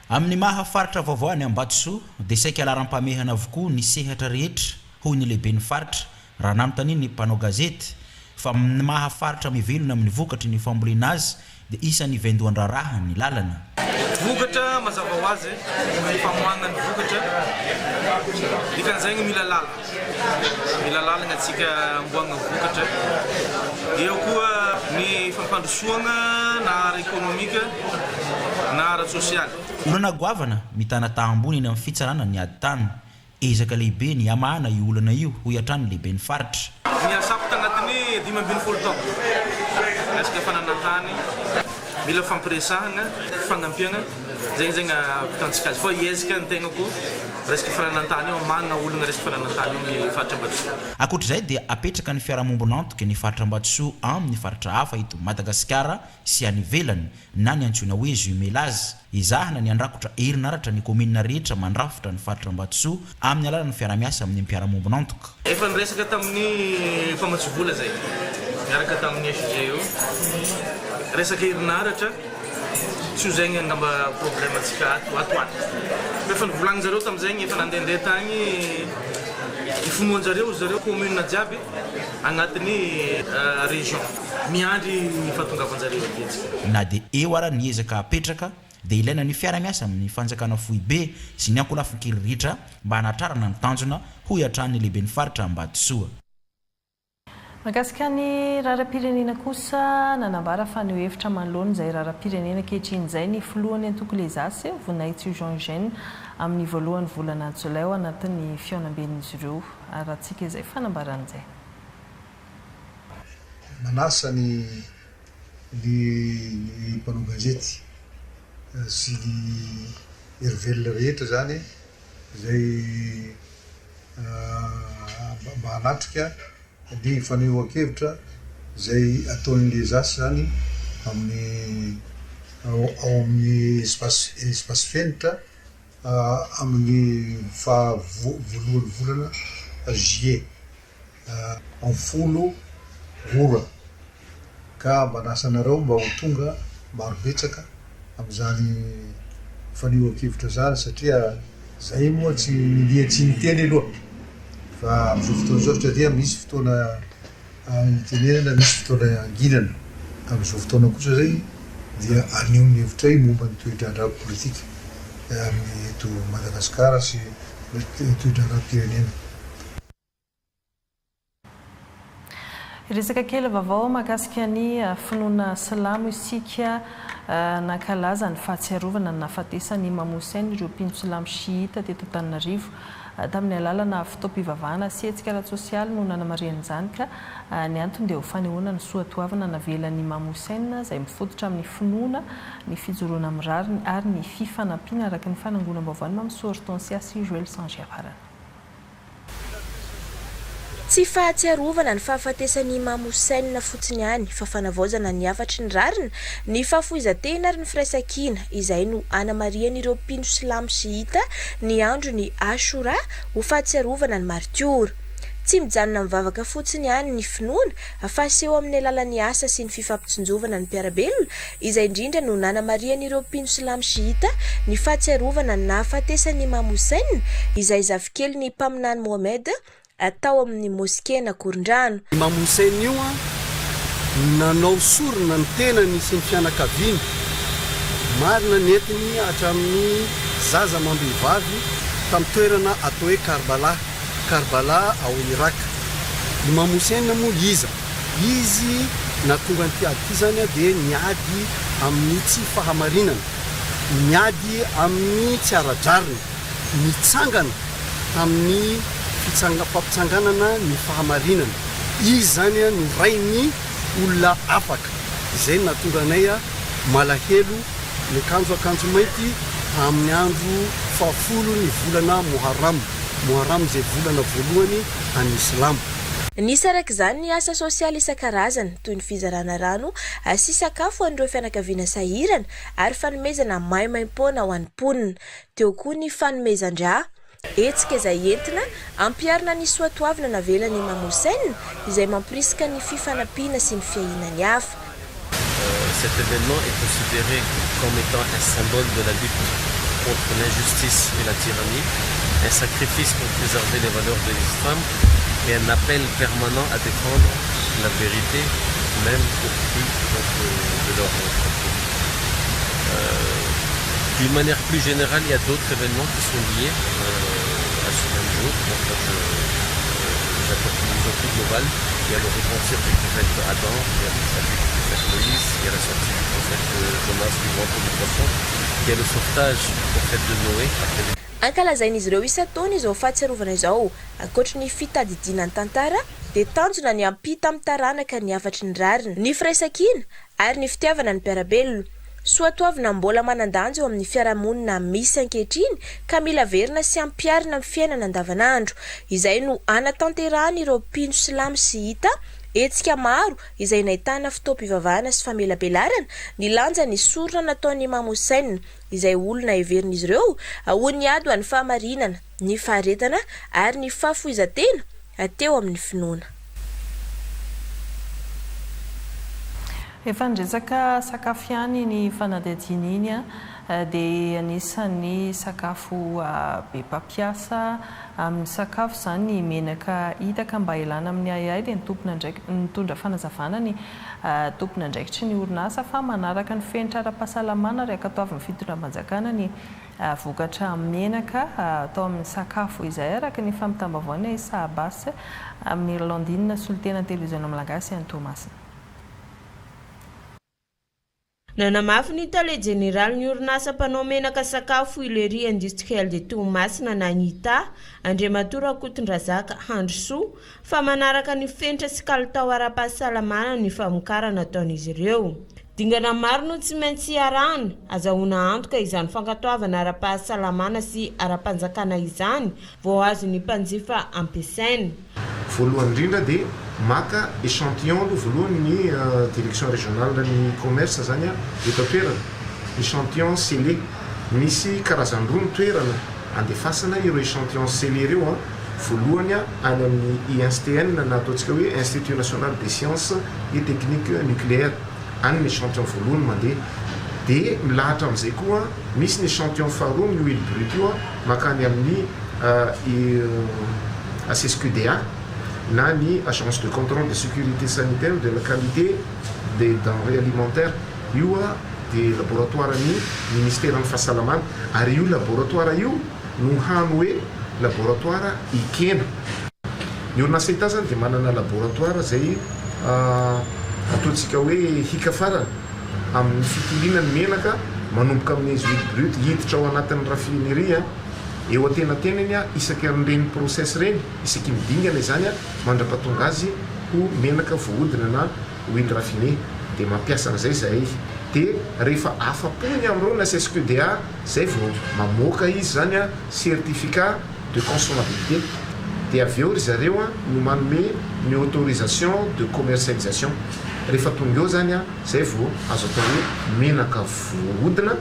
S19: Amin'ny maha faritra vaovao any Ambatsoa dia saika laharam-pamehana avokoa ny sehatra rehetra hoy ny lehiben'ny faritra raha namotany ny mpanao gazety fa mahafaritra mivelona amin'ny vokatry ny fambolena azy dia isan'ny vendohan-draraha ny lalana.
S20: Vokatra mazava ho azy ny famoahana ny vokatra dikan'izay mila lalana antsika amboana vokatra eo koa ny fampandrosoana na ara-ekonomika na ara-sosialy.
S19: Olana goavana mitana tahambony eny amin'ny fitsarana ny ady tany ezaka lehibe ny amahana io olana io ho hiatrany lehiben'ny faritra.
S20: Ny asapy tagnatin'ny 5 taona resaka fananantany mila fampiresahana fagnampiana zegny vitantsika azy fa iezaka ny tegna koa resaka fananantany io manana olana resaka fananantany io ny faritra Ambatsoa.
S19: Ankoatr'izay dia apetraka ny fiarahamonina ny faritra Ambatsoa amin'ny faritra hafa eto Madagasikara sy any ivelany na ny antsoina hoe jumelazy izahana ny andrakotra herinaratra ny komina rehetra mandrafitra ny faritra Ambatsoa amin'ny alalan'ny fiara-miasa amin'ny mpiara-mombona antoka.
S20: Efa niresaka tamin'ny famatsovola zay miaraka tamin'ny FG io resaka herinaratra tsy zegny angamba problème atsika ato. Efa nivolagny zareo tamin'izay efa nandehandeha tagny ifonoan-jareo komina jiaby agnatin'ny région miandry fahatongavan-jareo betsika.
S19: Na dia eo ara ny ezaka apetraka dia ilaina ny fiara-miasa amin'ny fanjakana foibe sy ny ankolafin-kiriritra mba hanatrarana ny tanjona ho hiatran'ny lehiben'ny faritra Ambatsoa.
S1: Mahakasika ny raharam-pirenena kosa nanambara fa ny hevitra manoloana izay raharam-pirenena ankehitriny izay ny filohany antoko Lesasy vonaitry Jean Jean amin'ny voalohany volana Jolay anatin'ny fiaonam-ben'izy ireo arahantsika izay fanambaran'izay.
S21: Manasa ny mpanao gazety sy ny erivelona rehetra zany izay mba hanatrika ny fanehoan-kevitra izay ataon'ny Lesasy zany amin'ny ao amin'ny espace fenitra amin'ny voalohany volana juillet amin'ny 10 ora ka manasa anareo mba ho tonga maro betsaka amin'izany fanehoan-kevitra zany satria zay moa tsy niteny aloha fa amin'izao fotoana zao satria misy fotoana nitenenana misy fotoana anginana amin'izao fotoana kosa zay dia aneho ny hevitra momba ny toe-draharaha politika amin'ny eto Madagasikara sy toe-draharaha-pirenena.
S1: Resaka kely vaovao mahakasika ny finoana silamo isika nankalaza ny fahatsiarovana ny nahafatesany Imam Hussein ireo mpino silamo shiita teto Antananarivo tamin'ny alalana fitaom-pivavahana sy hetsika ara-tsosialy no nanamarian'izany ka ny antony dia ho fanehoana ny soatoavana navelan'ny Imam Hussein izay mifototra amin'ny finoana ny fijoroana mirary ary ny fifanampiana araka ny fanangonam-baovany Mamsoa Hortensia sy Joël Sangiaparana.
S22: Tsy fahatsiarovana ny fahafatesany Imam Hussein na fotsiny ihany fa fanavaozana ny hafatry ny rarina ny fahafoizantena ary ny firaisan-kina izay no anamarian'ireo mpino silamo shiita ny andro ny Ashura ho fahatsiarovana ny martiora. Tsy mijanona mivavaka fotsiny ihany ny finoana fa seho amin'ny alalan'ny asa sy ny fifampitsinjovana ny mpiarabelona izay indrindra no nanamarian'ireo mpino silamo shiita ny fahatsiarovana ny nahafatesany Imam Hussein izay zafikely ny mpaminany Mohamed atao amin'ny moské na Korindrano.
S23: Imam Hussein io nanao sorona ny tenany sy ny fianakaviany marina netiny hatramin'ny zaza mambehivavy tamin'ny toerana atao hoe Karbala ao Irak. Imam Hussein moa izy na tonga ny ady zany dia niady amin'ny tsy fahamarinana, niady amin'ny tsy aradrarina, nitsangana amin'ny fampitsanganana ny fahamarinana izy zany a ny ray ny olona afaka izay natondranay a malahelo ny akanjo mainty amin'ny andro fafolo ny volana Muharram izay volana voalohany any Islamo.
S22: Nisy araka izany ny asa sosialy isan-karazany toy ny fizarana rano sy sakafo an'ireo fianakaviana sahirana ary fanomezana maimaim-poana ho an'ny mponina. Teo koa ny fanomezan-drà hetsika izay entina ampiarina ny soatoavina navelan'ny Imam Hussein izay mampirisika ny fifanampiana sy ny fiahinany hafa.
S2: Cet événement est considéré comme étant un symbole de la lutte contre l'injustice et la tyrannie, un sacrifice pour préserver les valeurs de l'islam et un appel permanent à défendre la vérité, même au prix de leur propre. D'une manière plus générale, il y a d'autres événements qui sont liés à ce même jour. En fait, l'opportunisation plus globale, il y a le repentir du prophète Adam, il y a le salut du prophète Moïse, il y a la sortie du prophète Jonas du grand trou du poisson, il y a le sauvetage du prophète de Noé après les...
S22: Ankalazain'izy ireo isan-taona izao fahatsiarovana izao ankoatra ny fitadidiana ny tantara dia tanjona ny ampita amin'ny taranaka ny afatry ny rariny, ny firaisan-kina ary ny fitiavana ny mpiarabelona. Soatoavina mbola manan-danja eo amin'ny fiarahamonina misy ankehitriny ka mila verina sy ampiarina amin'ny fiainana andavanandro. Izay no anatanterahany ireo mpino silamo sy hita hetsika maro izay nahitana fitaom-pivavahana sy famelabelarana ny lanja ny sorona nataon'ny Imam Hussein izay olona heverin'izy ireo ho niady ho an'ny fahamarinana, ny faharetana ary ny fahafoizan-tena teo amin'ny finoana.
S1: Efa nirezaka sakafo ihany ny fanadihadiana iny dia anisan'ny sakafo be mpampiasa amin'ny sakafo izany ny menaka hitaka mba ilana amin'ny ahiahy dia nitondra fanazavana ny tompona andraikitry ny orinasa fa manaraka ny fenitra ara-pahasalamana ry akatoavin'ny fitondram-panjakana ny vokatra menaka atao amin'ny sakafo izay araka ny famitambavana Isa Abbas amin'ny Irlandina solitena televiziona malagasy any Thomas.
S3: Nanamafy ny tale général ny orinasa mpanao menaka sakafo Ilerie Industrielle de Toamasina na Anita Andriamatora Kotondrazaka Handrosoa fa manaraka ny fenitra sy kalitao ara-pahasalamana ny famokarana ataon'izy ireo. Dingana maro no tsy maintsy arahana azahoana antoka izany fankatoavana ara-pahasalamana sy ara-panjakana izany vao azo ny mpanjifa ampiasaina.
S4: Voalohany indrindra dia maka échantillon aloha voalohany ny direction régionale ny commerce zany eto toerana échantillon scellé misy karazany roa ny toerana andefasana ireo échantillon scellé ireo voalohany any amin'ny INSTN na ataontsika hoe Institut National des Sciences et Techniques Nucléaires any ny échantillon voalohany mandeha dia milahatra amin'izay koa misy ny échantillon faharoa ny huile brute io makany amin'ny ACSQDA na ny agence de contrôle de sécurité sanitaire de la qualité des denrées alimentaires io dia laboratoire ny ministère ny fahasalamana ary io laboratoire io no hany hoe laboratoire ikena. Ny orinasa hita zany dia manana laboratoire zay ataontsika hoe hika farany amin'ny fitiliana ny menaka manomboka amin'ny huile brute hiditra ao anatin'ny raffinerie eo atenatenany isaky amin'ireny process reny isaky midingana izany mandra-pahatonga azy ho menaka voahodina na huile raffinée dia mampiasa an'izay zahay dia rehefa afapony amin'ireo na CSQDA zay vao mamoaka izy zany certificat de consommabilité dia avy eo ry zareo no manome ny autorisation de commercialisation. Rehefa tonga eo zany zay vao azo atao hoe menaka voahodina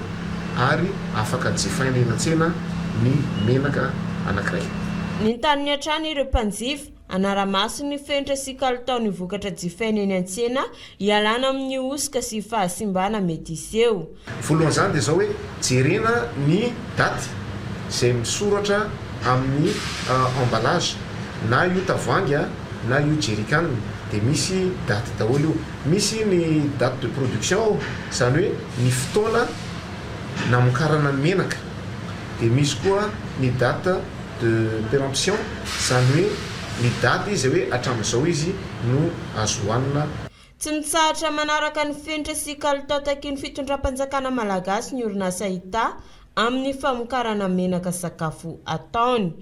S4: ary afaka jifaina eny an-tsena ny menaka anankiray.
S3: Ny tany hatrany ireo mpanjifa anaramaso ny fenitra sy kalitao ny vokatra jifaina eny an-tsena hialana amin'ny osika sy fahasimbana mety iseho.
S4: Voalohany zany dia zao hoe jerena ny daty izay misoratra amin'ny emballage na io tavoahangy na io jerrycan dia misy daty daholo io. Misy ny date de production izany hoe ny fotoana namokarana ny menaka dia misy koa ny date de péremption izany hoe ny daty izay hoe hatramin'izao izy no azo hohanina.
S3: Tsy mitsahatra manaraka ny fenitra sy kalitao takin'ny fitondram-panjakana malagasy ny orinasa hita amin'ny famokarana menaka sakafo ataony.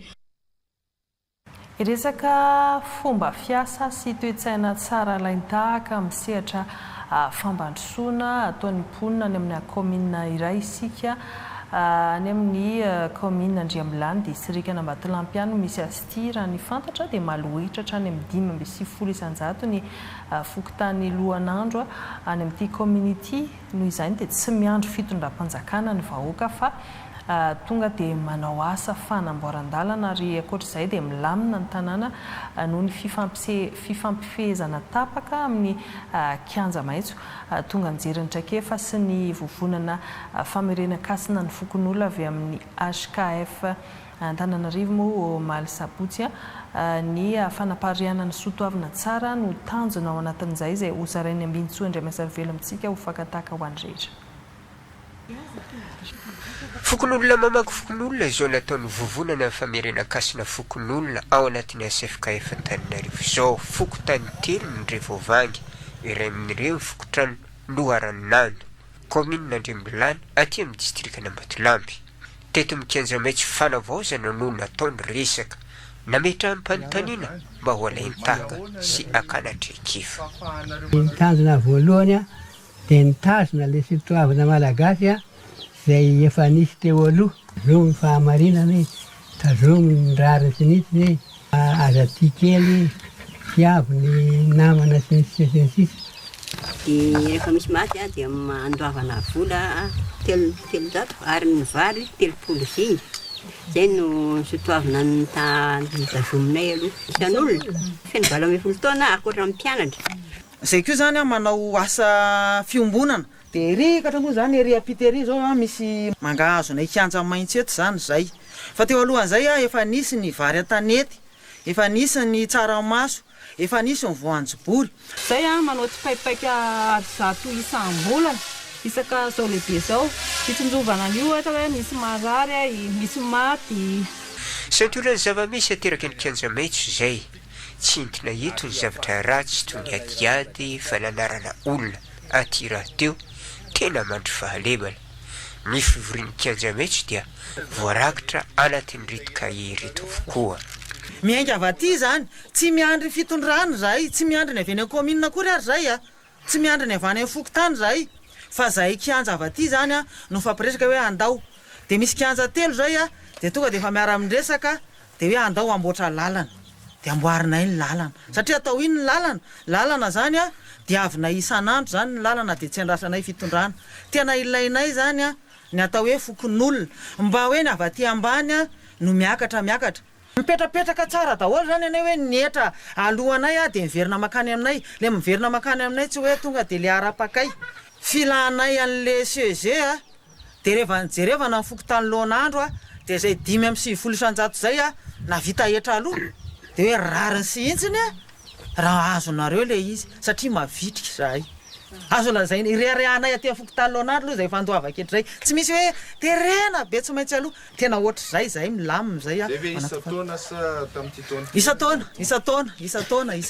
S1: Iresaka fomba fiasa sy toe-tsaina tsara laintahaka misehatra fambandrosoana ataon'ny mponina any amin'ny commune iray isika any amin'ny commune Andriambilany distrikana Ambatolampy misy asty raha ny fantatra dia malohitra hatrany amin'ny 5.7 isan-jato ny fokontany lohan'andro any amin'ity community noho izany dia tsy miandro fitondram-panjakana ny vahoaka fa tonga dia manao asa fanamboaran-dalana ary ankoatr'izay dia milamina ny tanàna noho ny fifampifehezana tapaka amin'ny kianja maitso tonga nijery ny traikefa sy ny vovonana famerenan-kasina ny fokon'olona avy amin'ny HKF Antananarivo moa Omaly Sabotsy ny fanapariana ny soatoavina tsara no tanjona ao anatin'izay izay hozarainy ambinitsoa indray miasarivelo amintsika ho fakataka ho an'ny rehetra.
S10: Fokon'olona mamaky fokon'olona izao nataony vovonana famerenan-kasina fokon'olona ao anatin'ny SFKF Antananarivo izao fokotany telo ny Revovangy iray amin'ireo fokotrano Loharanano commune Andriambilany aty amin'ny distrikana Ambatolampy teto mikianja maitso fanavaozana no nataony resaka nametra ampanontaniana mba ho alain-taga sy akanatrekifa.
S5: Tanjona voalohany dia nitazona ilay soatoavina malagasy izay efa nisy teo aloha zomy fahamarinana hoe tazomy ny rariny sy nisy hoe azaty kely fiavo ny namana sy ny sisa sy ny sisa.
S6: Dia rehefa misy maty dia mandoavana vola telonjato ary ny vary 30 izay no soatoavina ny tazominay aloha isan'olona feno 12 taona akoatra amin'ny mpianatra.
S8: Izay koa zany manao asa fiombonana dia rikatra moa zany ery apitery zao misy mangahazo kianja maitso eto zany zay fa teo alohan'izay efa nisy ny vary antanety efa nisy ny tsaramaso efa nisy ny voanjobory
S24: zay manao tsipaipaika zato isam-bolana isaka zao lehibe zao fitsonjovana an'io ohatra hoe misy marary misy maty
S10: santorany zava-misy ateraky ny kianja maitso izay tsy intina eto ny zavatra ratsy toy ny adiady fananarana olona aty raha teo tena mandry fahalebana ny fivorian'ny kianja maitso dia voarakitra anatin'ny ritika ireto avokoa.
S8: Miainga avy aty zany tsy miandry fitondrana zay tsy miandry ny avy any commune akory ary zay tsy miandry ny avy any fokotany zay fa zay kianja avy aty zany no fampiresaka hoe andao dia misy kianja telo zay dia tonga dia efa miara amin'resaka dia hoe andao amboatra lalana dia amboarinay ny lalana satria atao iny ny lalana zany dia avinay isan'andro zany ny lalana dia tsy andrasanay fitondrana tena ilainay zany ny atao hoe fokon'olona mba hoe ny avy aty ambany no miakatra mipetrapetraka tsara daholo zany anay hoe netra alohanay dia miverina makany aminay le miverina makany aminay tsy hoe tonga dia le ara-pakay filanay an'le CG dia rehefa nijerevana ny fokotany lohan'andro dia zay 5.7 isan-jato zay na vita etra aloha dia hoe rariny sy intsiny raha azonareo le izy satria mavitrika zahay azo lazay irehanay aty fokotany lohan'andro aloha zay fandoavaka etra zay tsy misy hoe terena be tsy maintsy aloha tena ohatr' zay milamina zay isa-taona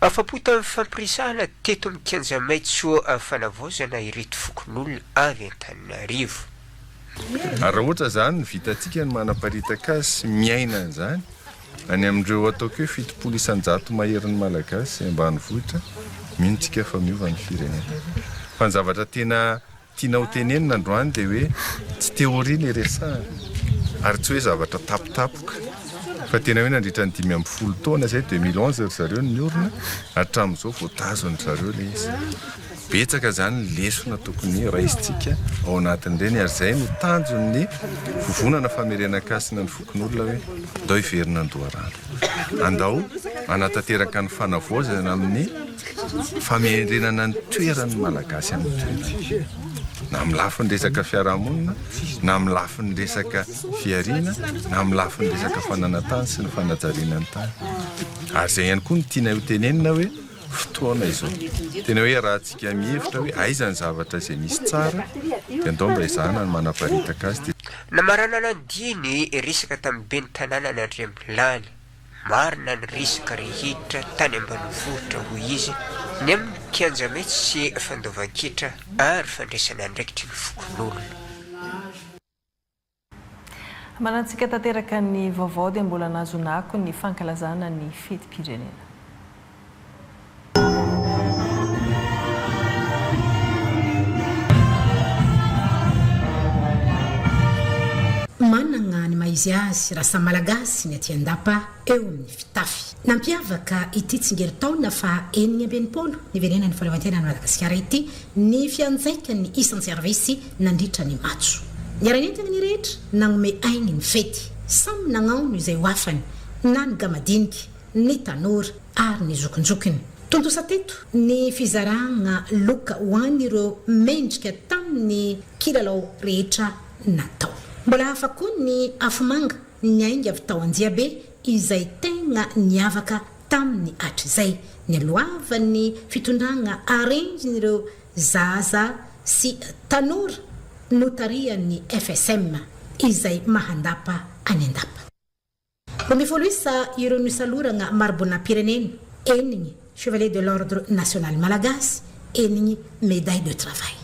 S10: afapo tamin'ny fampirisahana teto mikianja maitso fanavaozana ireto fokon'olona avy Antananarivo.
S25: Raha ohatra zany ny vitantsika ny manaparitaka azy sy miaina zany any amin'ireo ataoko hoe 7 isan-jato maherin'ny malagasy ambanivohitra mintsika fa miova ny firenena fa ny zavatra tena tiana ho tenenina androany dia hoe tsy teoria ny resahana ary tsy hoe zavatra tapotapoka fa tena hoe nandritra ny 5.7 taona zay 2011 zareo ny orona hatramin'izao voatazony zareo le izy betsaka zany lesona tokony raisintsika ao anatin'ireny ary zay no tanjony vovonana famerenan-kasina ny fokon'olona hoe andao hiverina andoharano andao anatanteraka ny fanavaozana amin'ny famerenana ny toeran'ny malagasy amin'ny toerana na amin'ny lafin'ny resaka fiarahamonina na amin'ny lafin'ny resaka fiariana na amin'ny lafin'ny resaka fananantany sy ny fanajariana ny tany ary zay ihany koa ny tiana ho tenenina hoe fotoana izao tena hoe raha tsika mihevitra hoe aizany zavatra izay misy tsara dia andao mba izahana ny manaparitaka azy
S10: namaranana ny diny resaka tamin'ny be ny tanàna ny Andriambilany marina ny resaka rehetra tany ambanivohitra hoy izy ny amin'ny kianja maitso sy fandovan-ketra ary fandraisana andraikitry ny fokon'olona.
S1: Manantsika tanteraka ny vaovao dia mbola nazonako ny fankalazana ny fetim-pirenena.
S7: Manana ny maizy azy rasa malagasy ny aty andapa eo amin'ny fitafy. Nampiavaka ity tsingeritaona fa enigny ambinipolo ny venena ny fahaleovantena ny Madagasikara ity ny fianjaika ny isan'ny servisy nandritra ny matso. Ny aranentana ny rehetra nagnome ainy ny fety. Samy nagnano izay ho afany na ny gamadinika, ny tanora ary ny zokonjokony. Tontosa teto ny fizaragna loka ho an'ireo mendrika tamin'ny kilalao rehetra natao. Mbola hafa koa ny afomanga ny ainga avy tao Anjiabe izay tegna niavaka tamin'ny hatr'izay ny loavan'ny fitondragna arenjin'ireo zaza sy tanora notarian'ny FSM izay mahandapa any andapa. Romifoloisa ireo nisaloragna marbona pirenena enigny Chevalier de l'Ordre National Malagasy, enigny Médaille de Travail.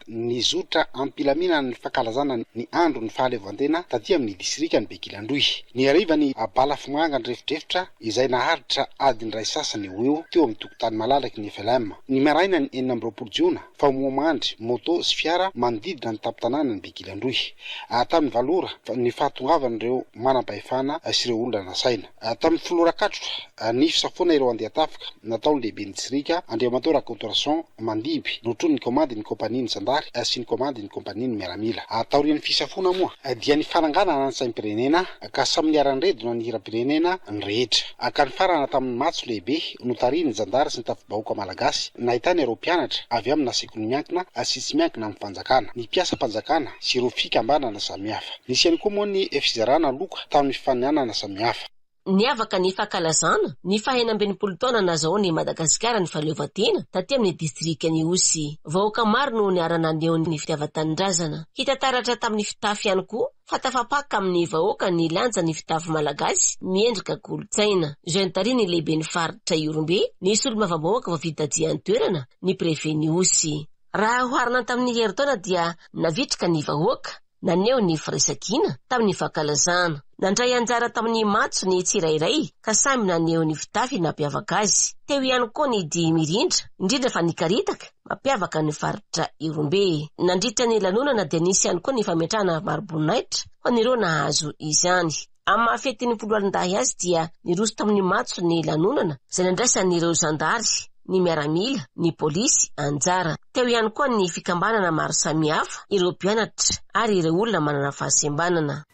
S9: Nizotra ampilamina ny fankalazana ny andro ny fahaleovantena taty amin'ny distrika ny Bekilandroy. Ny ariva ny abalafomanga ny refitrefitra izay naharitra adiny ray sasany eo teo amin'ny tokotany malalaky ny FLM. Ny maraina ny 24 jiona fa momandry moto sy fiara manodidina ny tampon-tanàna ny Bekilandroy. Tamin'ny valora ny fahatongavan'ireo manam-pahefana sy ireo olona nasaina. Tamin'ny filorakatrotra ny fisafoana ireo andeha tafika nataony lehibe ny distrika Andriamatora Contoration Mandiby notrony ny komandiny kompaniany Sandary sy ny komandiny kompaniany Miaramila. Taorian'ny fisafona moa dia ny fananganana ny saim-pirenena ka samy niaran-redona ny hira-pirenena ny rehetra. Ka ny farana tamin'ny matso lehibe notariany Zandary sy ny tafibahoaka malagasy nahitany ireo mpianatra avy amin'ny sekoly miankina sy tsy miankina amin'ny fanjakana, ny mpiasa mpanjakana sy ireo fikambanana samihafa. Nisy ihany koa moa ny fizarana loka tamin'ny fanianana samihafa.
S11: Niavaka ny fankalazana ny fahenambinipolo taona nazahoan'ny Madagasikara ny fahaleovantena taty amin'ny distrika ny Osy. Vahoaka maro no niarana aneo ny fitiavan-tanindrazana. Hita taratra tamin'ny fitafy ihany koa fa tafapaka amin'ny vahoaka ny lanja ny fitafy malagasy miendrika kolotsaina. Jean Tari ny lehibe ny faritra Iorombe nisy olo-mavambahoaka voavitajian'ny toerana ny prefet ny Osy. Raha hoarina tamin'ny herintaona dia navitrika ny vahoaka naneo ny firesakina tamin'ny fankalazana. Nandray anjara tamin'ny matso ny tsirairay ka samy naneo ny fitafy nampiavaka azy. Teo ihany koa ny di mirindra, indrindra fa nikaritaka mampiavaka ny faritra Iorombe. Nandritra ny lanonana dia nisy ihany koa ny fametrahana maro-boninahitra ho an'ireo nahazo izany. Amin'ny mahafetin'ny foloalindahy azy dia niroso tamin'ny matso ny lanonana izay nandraisan'ireo zandary, ny miaramila, ny polisy anjara. Teo ihany koa ny fikambanana maro samihafa, ireo mpianatra ary ireo olona manana fahasembanana.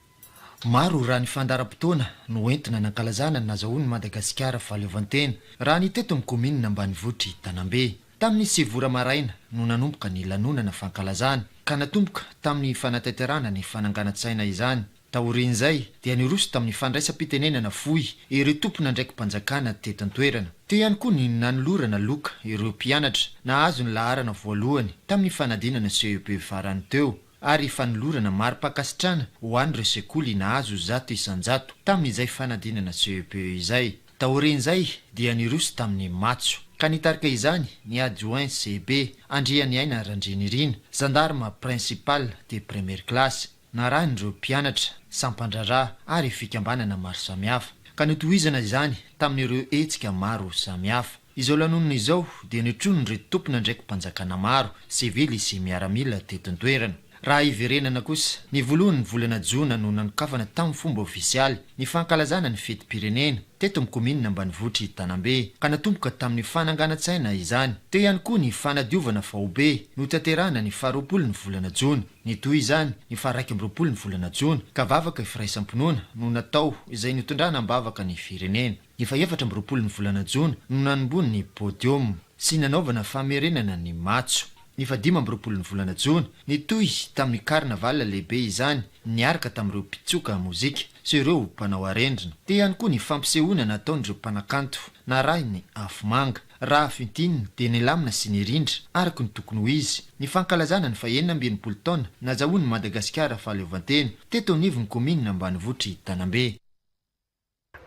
S13: Maro raha ny fandaram-potoana no entina nankalazana nazahoan'ny Madagasikara fahaleovantena raha ny teto amin'ny kominina Ambanivotry Tanambe. Tamin'ny sivora maraina no nanomboka ny lanonana fankalazana ka natomboka tamin'ny fanatanterahana ny fananganan-tsaina izany. Taorian'izay dia niroso tamin'ny fandraisam-pitenenana fohy ireo tompona ndraiky mpanjakana teto an-toerana. Teo ihany koa ny nanolorana loka ireo mpianatra nahazo ny laharana voalohany tamin'ny fanadinana CEP farany teo ary fanolorana mari-pakasitrana ho an'ireo sekoly nahazo 100 isanjato tamin'izay fanadinana CEP izay. Taorian'izay dia niroso tamin'ny matso ka nitarika izany ny adjoint CB Andriany Aina Randrinirina, gendarme principal de première classe naran'ireo mpianatra sampandrarà ary fikambanana maro samihafa ka notohizana izany tamin'ireo hetsika maro samihafa. Izao lanonana izao dia nitrony ireo tompona ndraiky mpanjakana maro sivily sy miaramila teto an-toerana. Raha iverenana kosa ny voalohany volana Jona no nanokafana tamin'ny fomba ofisialy ny fankalazana ny fetim-pirenena teto amin'ny kominina Ambanivotry Tanambe ka natomboka tamin'ny fananganan-tsaina izany. Teo ihany koa ny fanadiovana fahobe no tanterahana ny 20 ny volana Jona. Ny toy izany ny 21 ny volana Jona ka vavaka firaisampinoana no natao izay nitondrana ambavaka ny firenena. Ny 24 ny volana Jona no nanombony ny podium sy nanaovana famerenana ny matso. Ny 15 ny volana Jona nitoy tamin'ny karnaval lehibe izany niaraka tamin'ireo mpitsoka mozika sy ireo mpanao arendrina. Teo ihany koa ny fampisehoana nataon'ireo mpanakanto narahy ny afomanga. Raha fintinina dia nilamina sy nirindra araka ny tokony ho izy. Ny fankalazana ny 24 taona nazahoan'ny Madagasikara fahaleovantena teto anivon'ny kominina Ambanivotry Tanambe.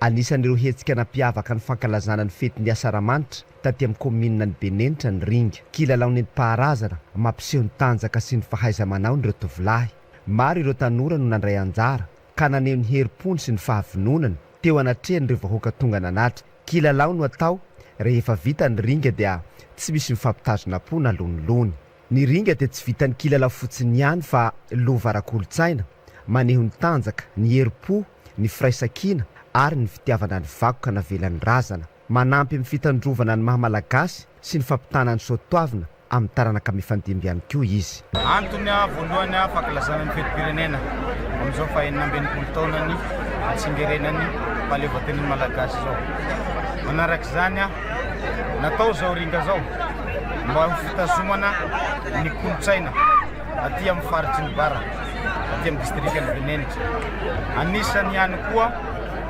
S14: Anisan'ireo hetsika nampiavaka ny fankalazana ny fetin'ny asaramanitra
S12: taty amin'ny commune ny Benenitra ny ringa kilalao nentim-paharazana mampiseho ny tanjaka sy ny fahaiza-manao ny reo tovolahy. Maro ireo tanora no nandray anjara ka naneho ny herim-pony sy ny fahavinonana teo anatrehany ireo vahoaka tonga nanatra. Kilalao no atao rehefa vita ny ringa dia tsy misy mifampitazona-po na lonilony. Ny ringa dia tsy vitan'ny kilalao fotsiny ihany fa lova ara-kolontsaina maneho ny tanjaka, ny herim-po, ny firaisan-kina ary ny fitiavana ny vakoka navelan'ny razana. Manampy amin'ny fitandrovana ny mahamalagasy sy ny fampitana ny soatoavina amin'ny taranaka mifandimby ihany koa izy.
S14: Antony voalohany fankilazana ny fetim-pirenena amin'izao fahenina ambin'ny folo taona ny hatsingerenany fahaleovan-tenan'ny malagasy zao. Manaraka izany natao zao ringa zao mba ho fitazomana ny kolontsaina aty amin'ny faritry ny bara, aty amin'ny distriktan'ny Benenitra. Anisany ihany koa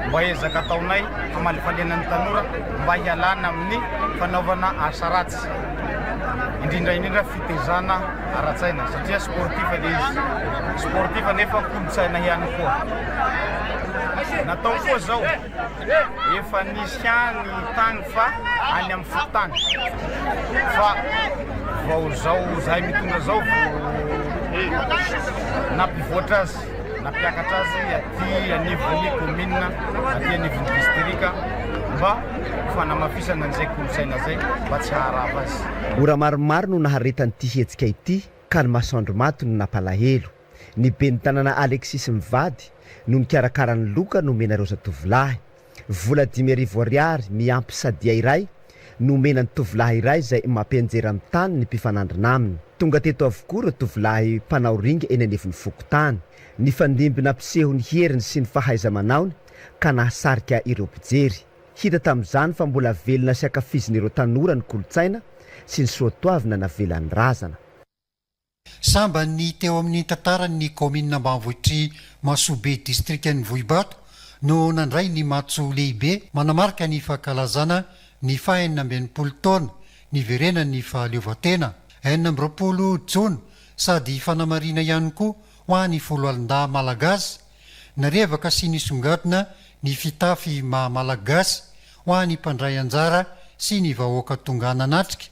S14: mba ezaka ataonay hamalifalianan'ny tanora mba hialana amin'ny fanaovana asa ratsy, indrindra fitezana ara-tsaina satria sportifa ilay izy. Sportifa nefa kolontsaina ihany koa. Natao koa zao efa nisy any tany fa any amin'ny fotany fa vao zao zahay mitondra zao nampivoatra azy nampiakatra azy aty anivon'ny commune aty anivon'ny distrika mba fanamafisana an'izay kolontsaina zay mba tsy harava azy.
S12: Ora maromaro no naharetan'ity hetsika ity ka ny masoandro maty no nampalahelo. Ny ben'ny tanàna Alexis Mivady no nikarakara ny loka nomena ireo zatovolahy. Vola 5,000 ariary miampy sadia iray nomena ny tovolahy iray izay mampianjera amin'ny tany ny mpifanandrina aminy. Tonga teto avokoa ireo tovolahy mpanao ringa eny anivon'ny fokotany. Ny fandimbina mpiseho ny heriny sy ny fahaiza-manaony ka nahasarika ireo mpijery. Hita tamin'izany fa mbola velona sy ankafizin'ireo tanora ny kolontsaina sy ny soatoavina navelan'ny razana.
S15: Samba ny teo amin'ny tantarany commune Ambanivohitry Masobe distriktan'ny Vohibato no nandray ny matso lehibe manamarika ny fankalazana ny fahenina ambin'ny folo taona ny verenan'ny fahaleovan-tena 20 Jona sady fanamarina ihany koa ho an'ny folo alin-dahy malagasy narevaka sy nisongadina ny fitafy maha-malagasy ho an'ny mpandray anjara sy ny vahoaka tonga nanatrika.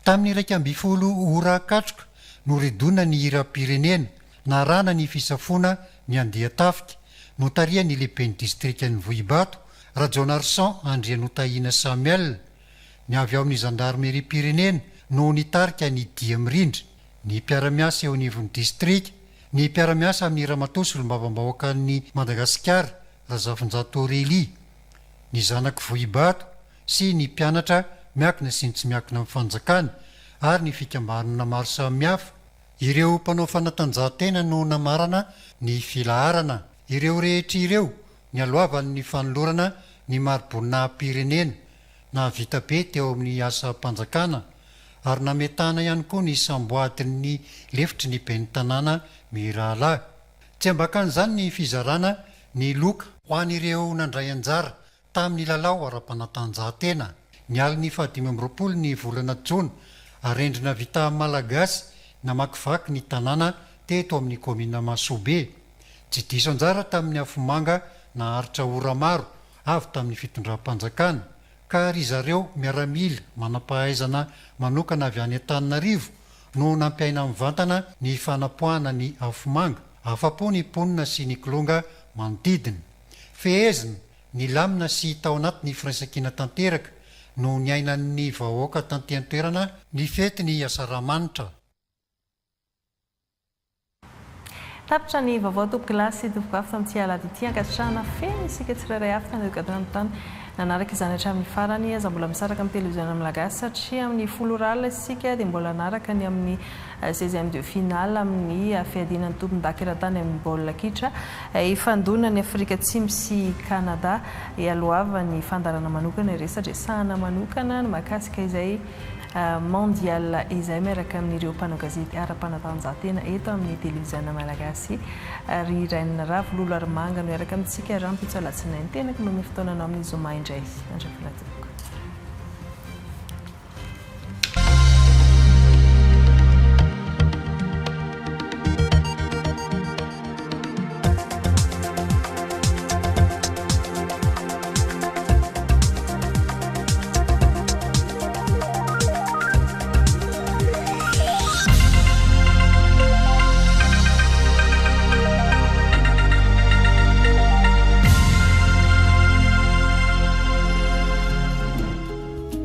S15: Tamin'ny 12 ora katroka no redona ny hira-pirenena na rana ny fisafona ny andeha tafika no taria ny lehiben'ny distriktan'ny Vohibato Rajonarsan Andrianotahina Samuel. Ny avy ao amin'ny zandarmerie pirenena no nitarika ny dia mirindra ny mpiara-miasa eo anivon'ny distrika, ny mpiara-miasa amin'ny Ramatosolo mbavambahoaka ny Madagasikara Razafinjato Rely, ny zanaka Vohibato sy ny mpianatra miakina sy ny tsy miakina amin'ny fanjakana ary ny fikambanana maro samihafa. Ireo mpanao fanatanjahantena no namarana ny filaharana. Ireo rehetra ireo ny aloavan'ny fanolorana ny maribona pirenena na vita be teo amin'ny asa mpanjakana ary nametana ihany koa ny samboadin'ny lefitry ny ben'ny tanàna Mirala. Tsy ambakan'izany ny fizarana ny loka ho an'ireo nandray anjara tamin'ny lalao ara-panatanjahantena. Ny aliny 15 ny volana Jona arendrina vita malagasy namakivaky ny tanàna teto amin'ny commune Masobe. Tsy diso anjara tamin'ny afomanga na haritra ora maro avy tamin'ny fitondram-panjakana ka ry zareo miaramila manampahaizana manokana avy any Antananarivo no nampiaina mivantana ny fanapoahana ny afomanga, afapo ny ponina sy ny kilonga manodidina. Fehezina ny lamina sy tao anaty ny firaisan-kina tanteraka no ny ainan'ny vahoaka tantean-toerana ny fety ny asaramanitra.
S1: Tapitra ny vaovao tompo-kilasy tompoko afo tamin'ity alahady ity ankatrana feno isika tsirairay afo tany gadana tany nanaraka izany hatramin'ny farany aza mbola misaraka amin'ny televiziona malagasy satria amin'ny folo rala isika dia mbola naraka ny amin'ny 16e final amin'ny fiadinan'ny tompon-dakiran-tany amin'ny baolina kitra ifandonany Afrika Atsimo sy Canada ialoava ny fandarana manokana resahana manokana ny mahakasika izay mondial izay miaraka amin'ireo mpanao gazety ara-panatanjahantena eto amin'ny televiziona malagasy ry Rainina Ravo lolo aromanga no miaraka amintsika rampitso alatsinainy tenaka no mifotoananao amin'ny zoma indray.